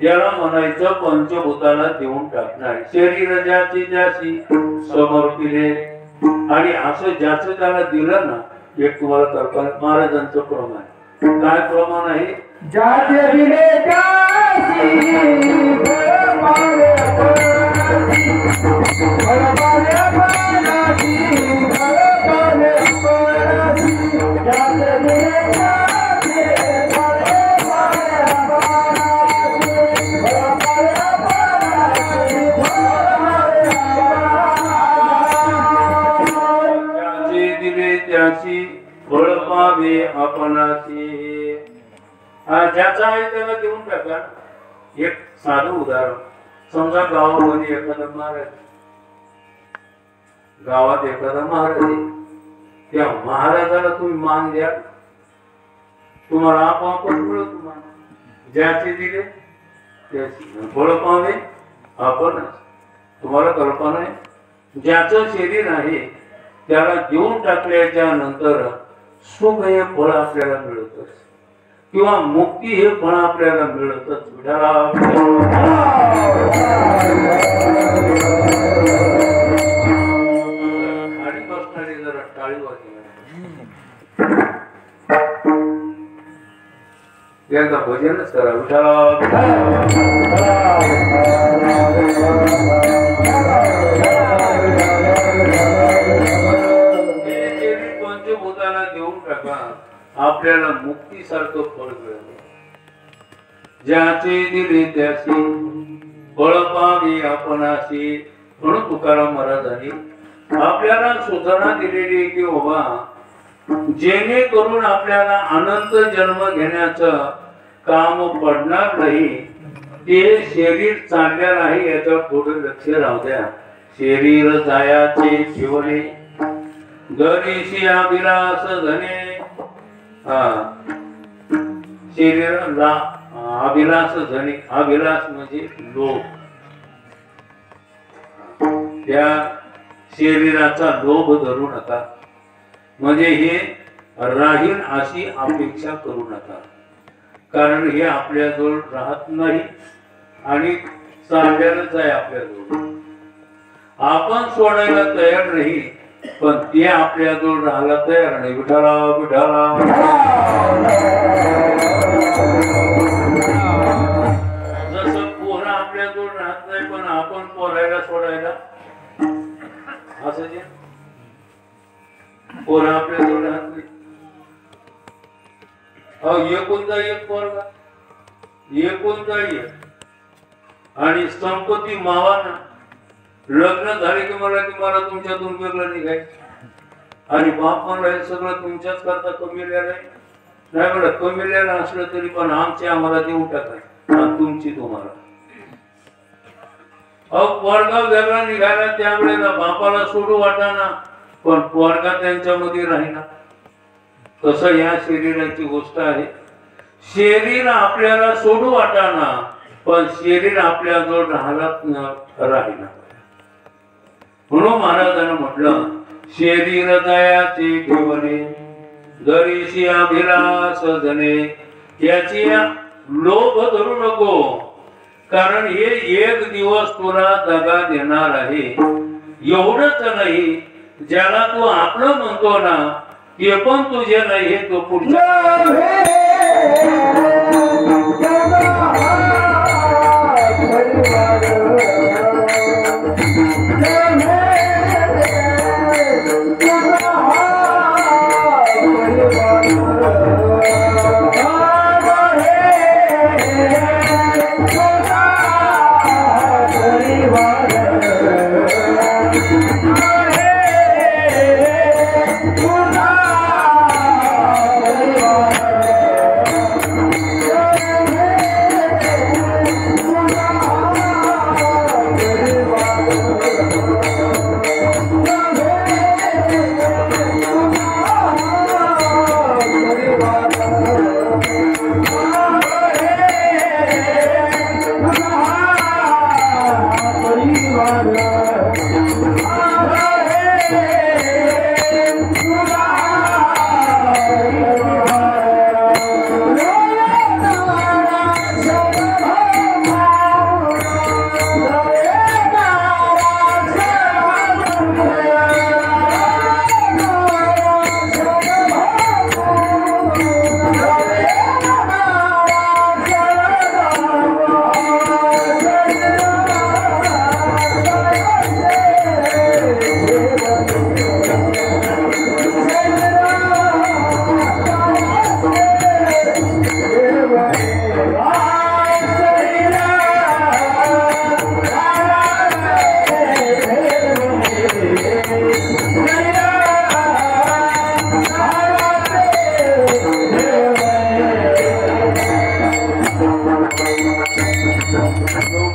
याला म्हणायचं पंचभूताला देऊन टाकणार. शरीर ज्याची ज्याची समर्पिले. आणि असं ज्याचं त्याला दिलं ना, एक तुम्हाला कल्पना महाराजांचं प्रमाण. काय प्रमाण आहे? ज्याचे दिले त्याची फळ पावे आपणाची. ज्याचा आहे त्याला देऊन टाका. एक साधं उदाहरण, समजा गावामध्ये एखादा महाराज, गावात एखादा महाराज आहे, त्या महाराजाला तुम्ही मान द्या, तुम्हाला आपोआपच मिळत मान. ज्याचे दिले त्याची फळ पावे आपणच. तुम्हाला कल्पना आहे, ज्याचं शरीर आहे त्याला देऊन टाकल्याच्या नंतर सुख हे फळ आपल्याला मिळतच, किंवा मुक्ती हे फळ आपल्याला मिळतच. आणि बसणारी जरा टाळी वाजली, एकदा भजनच करा. पंचभूताला देऊन टाका, आपल्याला मुक्ती सारखं फळ मिळेल. ज्याचे दिले त्याची फळ पावी आपणाशी. म्हणून तुकाराम महाराजांनी आपल्याला सूचना दिलेली की बाबा, जेणेकरून आपल्याला अनंत जन्म घेण्याचं काम पडणार नाही, ते शरीर चाललेलं आहे याच्यावर थोडं लक्ष राहू द्या. शरीर जायाचे ठेवणे, गरीशी अभिलाष धने. शरीराला अभिलाष धने, अभिलाष म्हणजे लोभ. त्या शरीराचा लोभ धरू नका, म्हणजे हे राहील अशी अपेक्षा करू नका. कारण हे आपल्याजवळ राहत नाही आणि चाललेलंच आहे आपल्याजवळ. आपण सोडायला तयार नाही, पण ते आपल्याजवळ राहायला तयार नाही. विठाला विठाला. जसं पोरं आपल्याजवळ राहत नाही, पण आपण पोरायला सोडायला असं जे पोरं आपल्याजवळ राहत नाही. एकुलता एक पोरगा, एकुलता एक, आणि संपत्ती मावाना. लग्न झाले की मला तुमच्यातून वेगळं निघायचं. आणि बाप म्हणला सगळं तुमच्याच करता कमिलेलं आहे. नाही म्हणलं कमिलेलं असलं तरी पण आमचे आम्हाला देऊन टाकाय, तुमची तुम्हाला. पोरगा वेगळा निघाला त्यावेळेला बापाला सोडू वाटाना, पण पोरगा त्यांच्यामध्ये राहिना. तसं या शरीराची गोष्ट आहे. शरीर आपल्याला सोडू वाटाना, पण शरीर आपल्याजवळ राहिना. म्हणून महाराजांना म्हटलं, शरीर दयाचे ठेवणे, गरीशी अभिलाष धने. याची लोभ धरू नको, कारण हे एक दिवस तुला दगा देणार आहे. एवढंच नाही, ज्याला तू आपलं म्हणतो ना, ते पण तुझे नाही, हे तो पुढचा. Bye.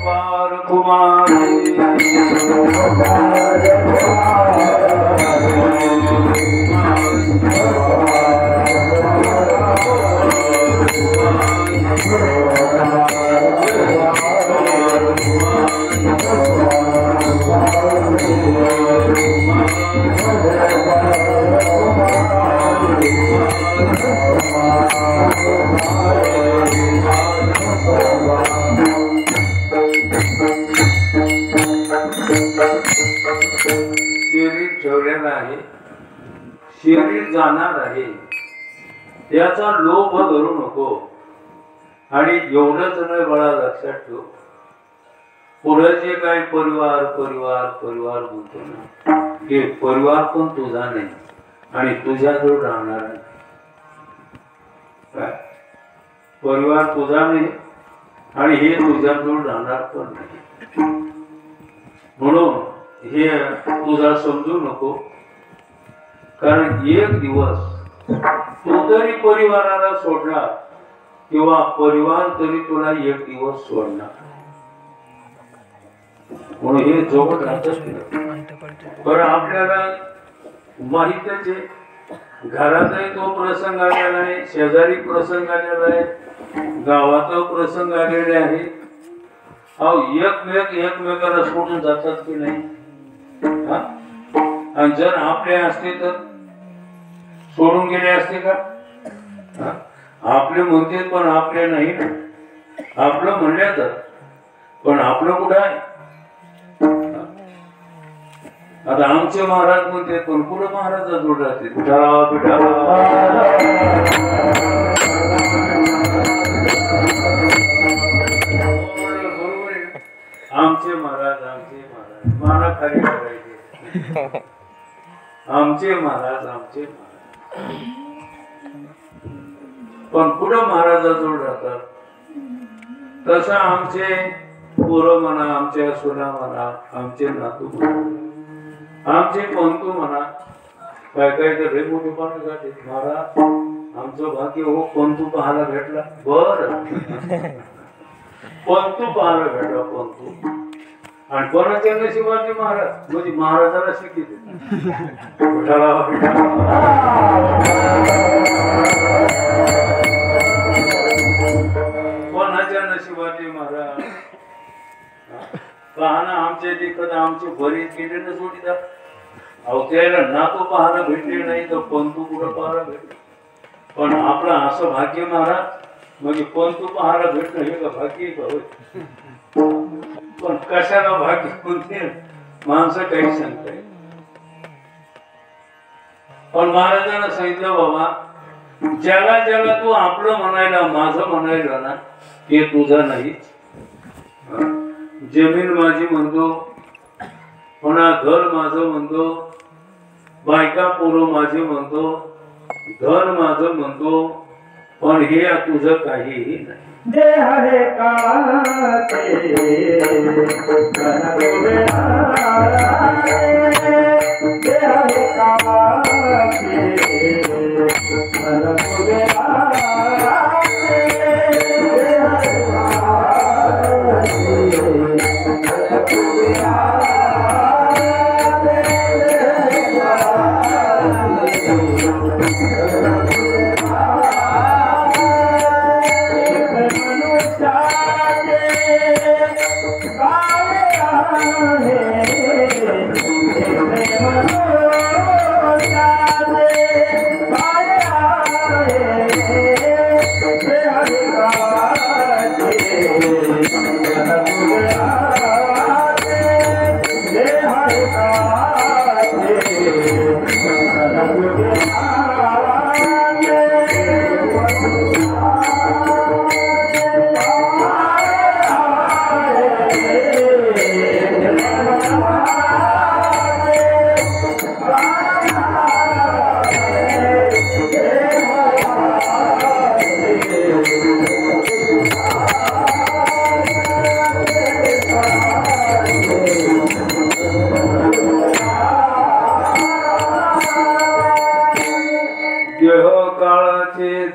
गोपाल कुमारी शरीर ठेवलेला आहे, शरीर जाणार आहे, त्याचा लोभ धरू नको. आणि एवढंच नाही बाळा, लक्षात ठेव, पुढे जे काही परिवार परिवार परिवार म्हणतो ना, हे परिवार पण तुझा नाही आणि तुझ्याजवळ राहणार नाही. परिवार तुझा नाही आणि हे तुझ्याजवळ राहणार पण नाही. म्हणून हे तुझा समजू नको, कारण एक दिवस तू तरी परिवाराला सोडला किंवा परिवार तरी तुला एक दिवस सोडणार. म्हणून हे जोड राहत. बरं, आपल्याला माहितच आहे, घरातही तो प्रसंग आलेला आहे, शेजारी प्रसंग आलेला आहे, गावात प्रसंग आलेले आहे. एकमेकाला सोडून जातात की नाही? आणि जर आपले असते तर सोडून गेले असते का? आपले म्हणते पण आपले नाही ना. आपलं म्हणल्या जात पण आपलं कुठं आहे? आता आमचे महाराज म्हणते पण कुठं महाराजा जोड राहते? आमचे महाराज माना खाली करायचे. आमचे महाराज पण कुठं महाराजाजवळ राहतात? तसं आमचे पोरं म्हणा, आमच्या सुना म्हणा, आमचे नातू म्हणा, आमचे पंतू म्हणा, काय काय तर रे मोठे पाहणं जाते. महाराज आमचं भाग्य हो, पंतू पाहायला भेटला. बर, पंतू पाहायला भेटला. पंतू आणि कोणाच्या नशिबाचे महाराज म्हणजे महाराजाला शिकित. कोणाच्या नशिबाचे महाराज पाहणं. आमच्या देखत आमचे बरेच गेले ना जोडीदार. अहो त्याला नातू पाहायला भेटले नाही तर पंतू कुठं पाहायला भेटले. पण आपलं असं भाग्य महाराज म्हणजे पंतू पाहायला भेटणं हे का भाग्य का? पण कशाला भाग्य कोणते माणसं काही सांगताय. पण महाराजांना सांगितलं, बाबा ज्याला ज्याला तू आपलं म्हणायला, माझं म्हणायला ना, हे तुझं नाही. जमीन माझी म्हणतो, पुन्हा घर माझं म्हणतो, बायका पोरं माझे म्हणतो, धन माझं म्हणतो, पण हे तुझं काहीही नाही. देह है काते देह है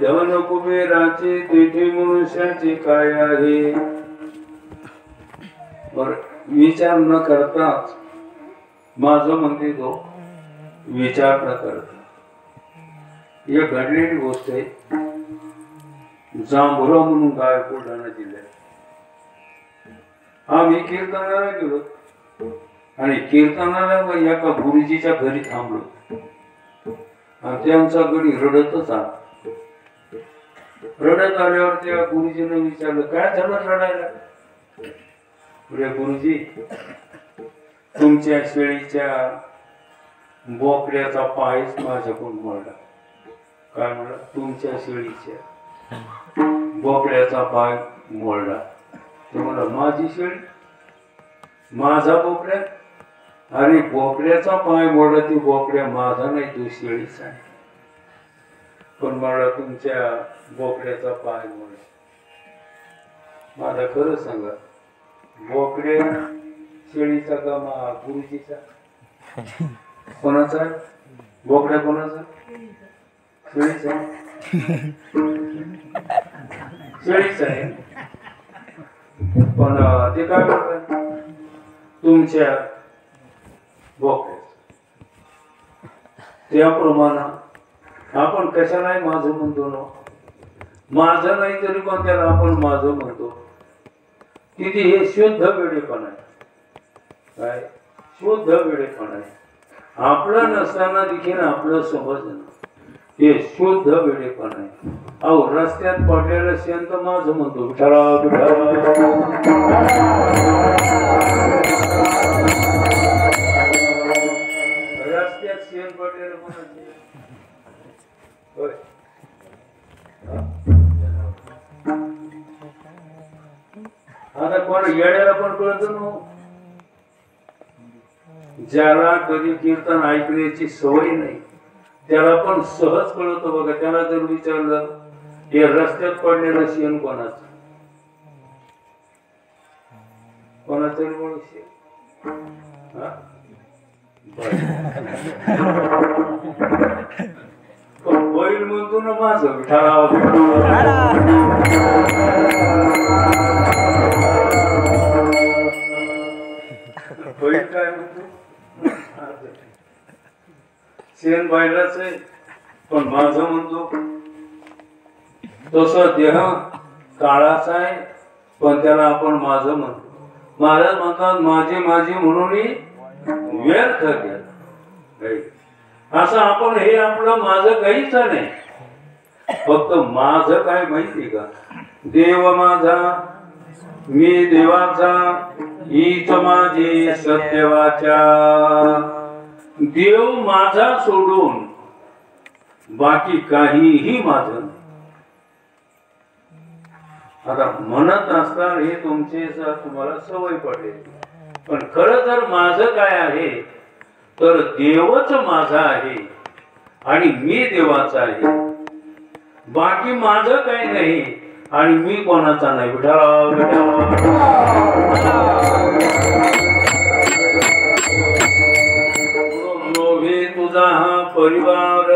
धन कुबेराचे तेथे मनुष्याचे काय आहे. बर विचार न करता माझं म्हणते तो विचार न करता ही घडलेली गोष्ट आहे. जांभुरा म्हणून गाव बुलढाणा जिल्ह्यात आम्ही कीर्तनाला गेलो आणि कीर्तनाला एका गुरुजीच्या घरी थांबलो आणि त्यांचा गडी रडतच आला. रडत आल्यावर त्या गुरुजीने विचारलं काय झालं रडायला. गुरुजी तुमच्या शेळीच्या बोकड्याचा पायच माझ्याकडून मोडला. काय म्हणला तुमच्या शेळीच्या बोकड्याचा पाय मोडला. ते म्हणला माझी शेळी माझा बोकड्या. अरे बोकड्याचा पाय मोडला ती बोकड्या माझा नाही तू शेळीचा आहे. पण मला तुमच्या बोकड्याचा पाय मोडला. माझा खरं सांगा बोकड्या शेळीचा का गुरुजीचा कोणाचा आहे. बोकड्या कोणाचा शेळीचा शेळीचा आहे. पण ते काय म्हणतात तुमच्या बोकड्या. त्याप्रमाणे आपण कशालाही माझं म्हणतो ना. माझं नाही तरी पण त्याला आपण माझं म्हणतो. किती हे शुद्ध वेडेपण आहे. काय शुद्ध वेडेपण आहे. आपलं नसताना देखील आपलं समजणं हे शुद्ध वेडेपण आहे. अहो रस्त्यात पडलेलं शेण माझं म्हणतो विठाला विठाला. रस्त्यात शेण पडलेलं म्हणायचं होय. आता कोण येड्याला पण कळत ना. ज्याला कधी कीर्तन ऐकण्याची सवय नाही त्याला पण सहज कळत बघा. त्याला जर विचारलं हे रस्त्यात पडलेलं शेण कोणाचं कोणाचं शेण बैल म्हणतो ना माझं विठाला बैल काय म्हणतो शेण बैलाच आहे पण माझं म्हणतो. तस देह काळाचा आहे पण त्याला आपण माझं म्हणतो. महाराज म्हणतात माझे माझे म्हणून व्यर्थ गेला. असं आपण हे आपलं माझं काहीच नाही. फक्त माझं काय माहिती का देव माझा मी देवाचा हीच माझी सत्यवाचा. देव माझा सोडून बाकी काहीही माझं नाही. आता म्हणत असताना हे तुमचे तुम्हाला सवय पडले. पण खरं तर माझं काय आहे तर देवच माझा आहे आणि मी देवाचा आहे. बाकी माझं काही नाही आणि मी कोणाचा नाही. विठाला लोभे तुझा हा परिवार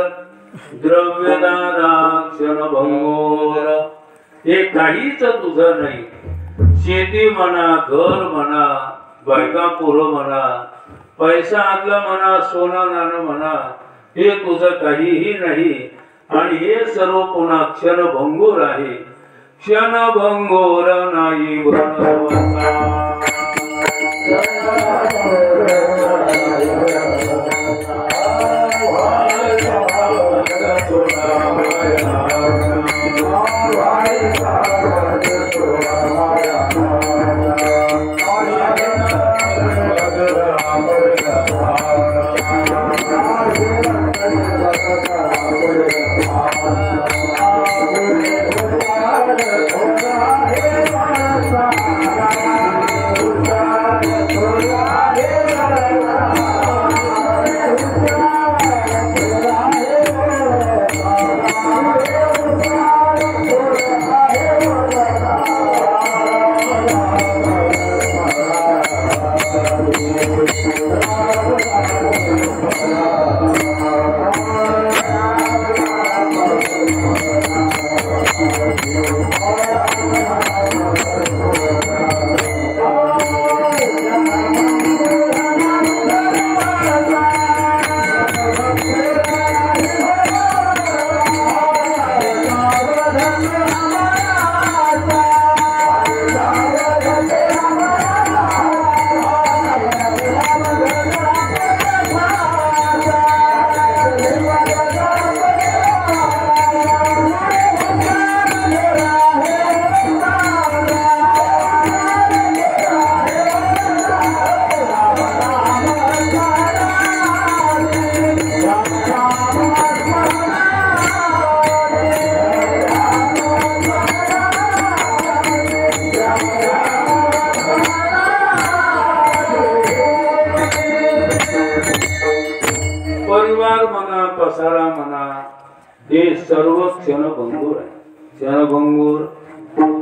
द्रव्यदारा क्षणभंगोर. हे काहीच तुझं नाही. शेती म्हणा घर म्हणा बायका पोरं म्हणा पैसा आदला म्हणा सोना नाणं म्हणा हे तुझं काहीही नाही. आणि हे सर्व पुन्हा क्षणभंगोर आहे. क्षणभंगोर नाही सर्व क्षणभंगूर आहे. क्षणभंगूर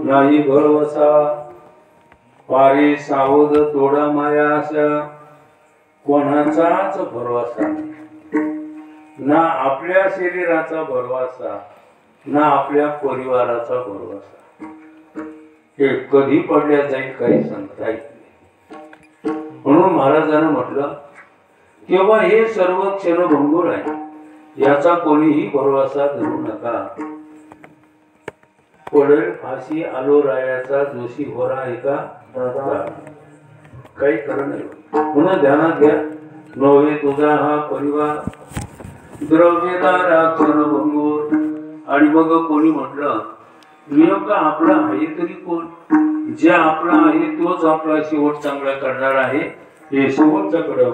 नाही भरवसा, पारे सावध तोडा माया असा. कोणाचाच भरवसा ना, आपल्या शरीराचा भरवसा ना आपल्या परिवाराचा भरवसा. हे कधी पडल्या जाईल काही सांगता येत नाही. म्हणून महाराजांना म्हटलं तेव्हा हे सर्व क्षणभंगूर आहे, याचा कोणीही भरवसा धरू नका. पडेल फाशी आलो रायाचा, जोशी होरा ऐका काही खरं नाही. पुन्हा ध्यानात घ्या, नव्हे तुझा हा परिवार द्रव्यदार क्षणभंगूर. आणि मग कोणी म्हटलं नेमका आपला आहे तरी कोण? जे आपला आहे तोच आपला शेवट चांगला करणार आहे. हे शेवटच्याकडे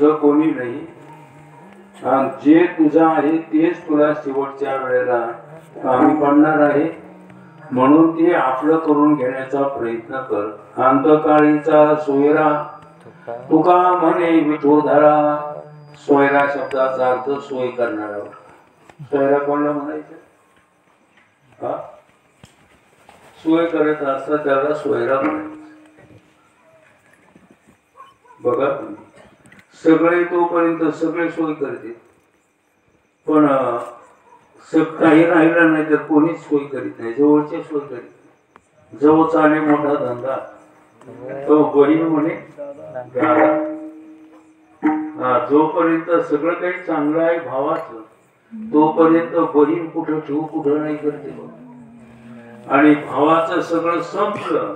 तुझं कोणी नाही आणि जे तुझं आहे तेच तुला शेवटच्या वेळेला कामी पडणार आहे. म्हणून ते आपलं करून घेण्याचा प्रयत्न कर. अंतकाळीचा सोयरा तुका म्हणे विठोधरा. सोयरा शब्दाचा अर्थ सोय करणारा. सोयरा कोणाला म्हणायचं? हा, सोय करत असता त्याला सोयरा म्हणायचं. बघा तुम्ही, सगळे तोपर्यंत सगळे सोय करते, पण काही राहिलं नाही तर कोणीच सोय करीत नाही. जवळचे सोय करीत नाही. जवळ चाले मोठा धंदा तो बहीण म्हणे दादा. जोपर्यंत सगळं काही चांगलं आहे भावाचं, तोपर्यंत बहीण कुठं ठेवू कुठं नाही करते. आणि भावाचं सगळं संपलं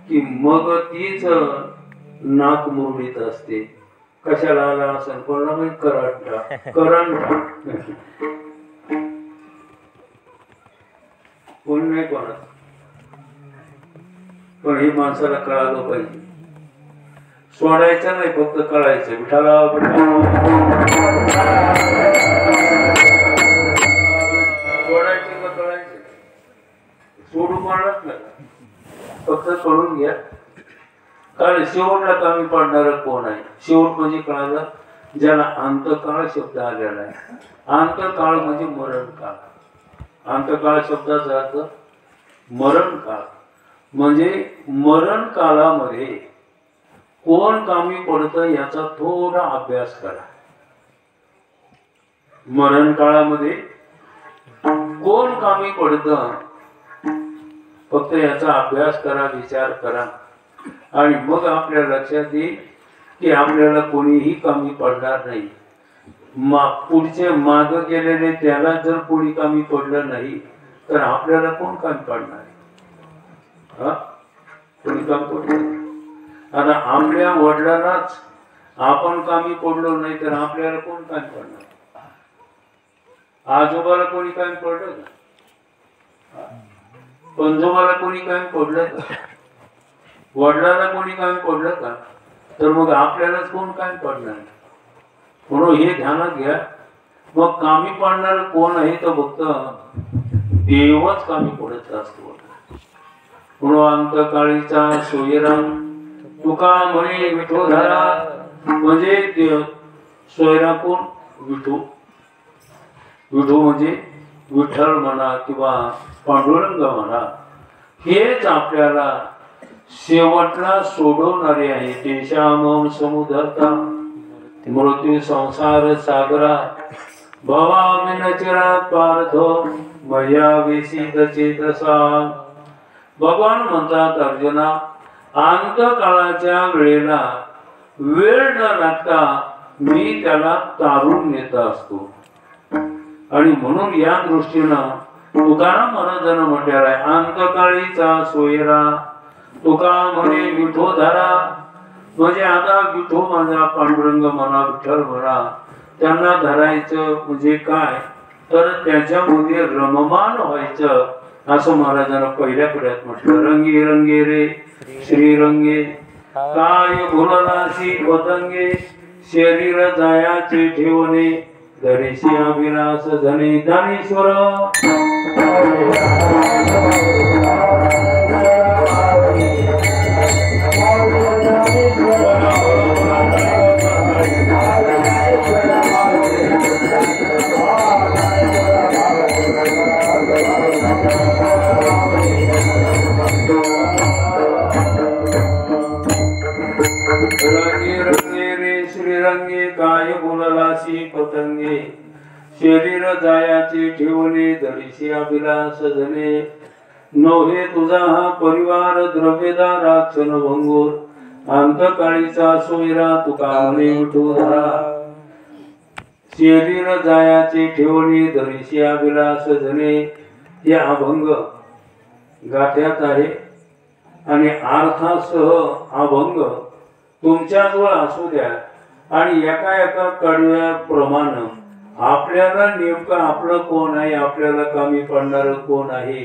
की मग तीच नाक मुरडीत असते. कशाला आला असेल कोणाला माहित? करंटा कोण नाही कोणाच. पण हे माणसाला कळालं पाहिजे. सोडायचं नाही, फक्त कळायचं. विठाला सोडायचे का कळायचे? सोडू कोणालाच नाही, फक्त कळून घ्या. कारण शेवटला कामी पडणार कोण आहे? शेवट म्हणजे कळालं ज्याला अंतकाळ शब्द आलेला आहे. अंतकाळ म्हणजे मरण काळ. अंतकाळ शब्दाचा अर्थ मरण काळ. म्हणजे मरण काळामध्ये कोण कामी पडतं याचा थोडा अभ्यास करा. मरण काळामध्ये कोण कामी पडतं फक्त याचा अभ्यास करा, विचार करा. आणि मग आपल्या लक्षात येईल की आपल्याला कोणीही कामी पडणार नाही. पुढचे माग गेलेले त्याला जर कोणी कामी पडलं नाही तर आपल्याला कोण कामी पडणार आहे? कोणी काम पडलं. आता आपल्या वडिलांनाच आपण कामी पडलो नाही तर आपल्याला कोण कामी पडणार? आजोबाला कोणी कामी पडलं का? पंजोबाला कोणी कामी पडलं का? वडिलांना कोणी कामी पडलं का? तर मग आपल्यालाच कोण कामी पडणार? म्हणून हे ध्यानात घ्या. मग कामी पडणार कोण आहे तर फक्त देवच कामी पडत असतो. म्हणून अंतकाळीचा सोयरा तुका म्हणे विठोधरा. म्हणजे देव. सोयरा कोण? विठू. विठू म्हणजे विठ्ठल म्हणा किंवा पांडुरंग म्हणा. हेच आपल्याला शेवटला सोडवणारे आहे. तेषाम समुद्रता मृत्यू संसार सागरा भवामी न चिरात पार्थ मया वेशित चेतसा. भगवान म्हणतात अर्जुना, अंतकाळाच्या वेळेला वेळ न लागता मी त्याला तारून नेत असतो. आणि म्हणून या दृष्टीनं तुकाराम महाराजांना म्हटलेलं आहे अंतकाळीचा सोयरा तुका म्हणे विठोधरा. म्हणजे आता विठो माझा, पांडुरंग म्हणा, विठ्ठल म्हणा, त्यांना धरायचं म्हणजे काय तर त्याच्यामध्ये रममान व्हायचं. असं महाराजांना पहिल्या पिढ्यात म्हटलं. रंगे रंगे रे श्रीरंगे काय भुलनाशी पतंगे शरीर जायाचे ठेवणे धरीशी अभिलाष धने ज्ञानेश्वर. रंगे रंगे रे श्रीरंगे काय बोललासी पतंगे शरीर जायाचे ठेवणे धरीशी अभिलाष धने. नव्हे तुझा हा परिवार द्रव्यदा राक्षण भंगूर अंतकाळीचा सोयरा तुका म्हणे विठोधरा. शरीर जायाचे ठेवणे धरीशी अभिलाष धने. हे अभंग गाठ्यात आहे आणि अर्थासह अभंग तुमच्याजवळ असू द्या. आणि एका एका कडव्याप्रमाणे आपल्याला नेमकं आपलं कोण आहे, आपल्याला कमी पडणार कोण आहे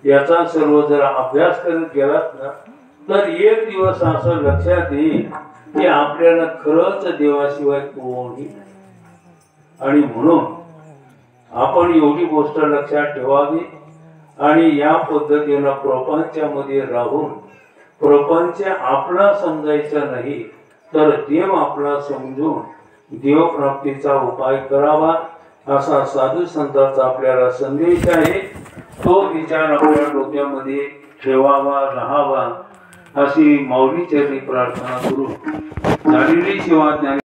याचा सर्व जर अभ्यास करत गेलात ना तर एक दिवस असं लक्षात येईल की आपल्याला खरंच देवाशिवाय कोणी नाही. आणि म्हणून आपण एवढी गोष्ट लक्षात ठेवावी आणि या पद्धतीनं प्रपंचामध्ये राहून प्रपंच आपला समजायचा नाही तर देव आपला समजून देवप्राप्तीचा उपाय करावा असा साधू संतांचा आपल्याला संदेश आहे. तो विचार आपल्या डोक्यामध्ये ठेवावा राहावा अशी माऊलीचरणी प्रार्थना करू. झालेली सेवा ज्ञानी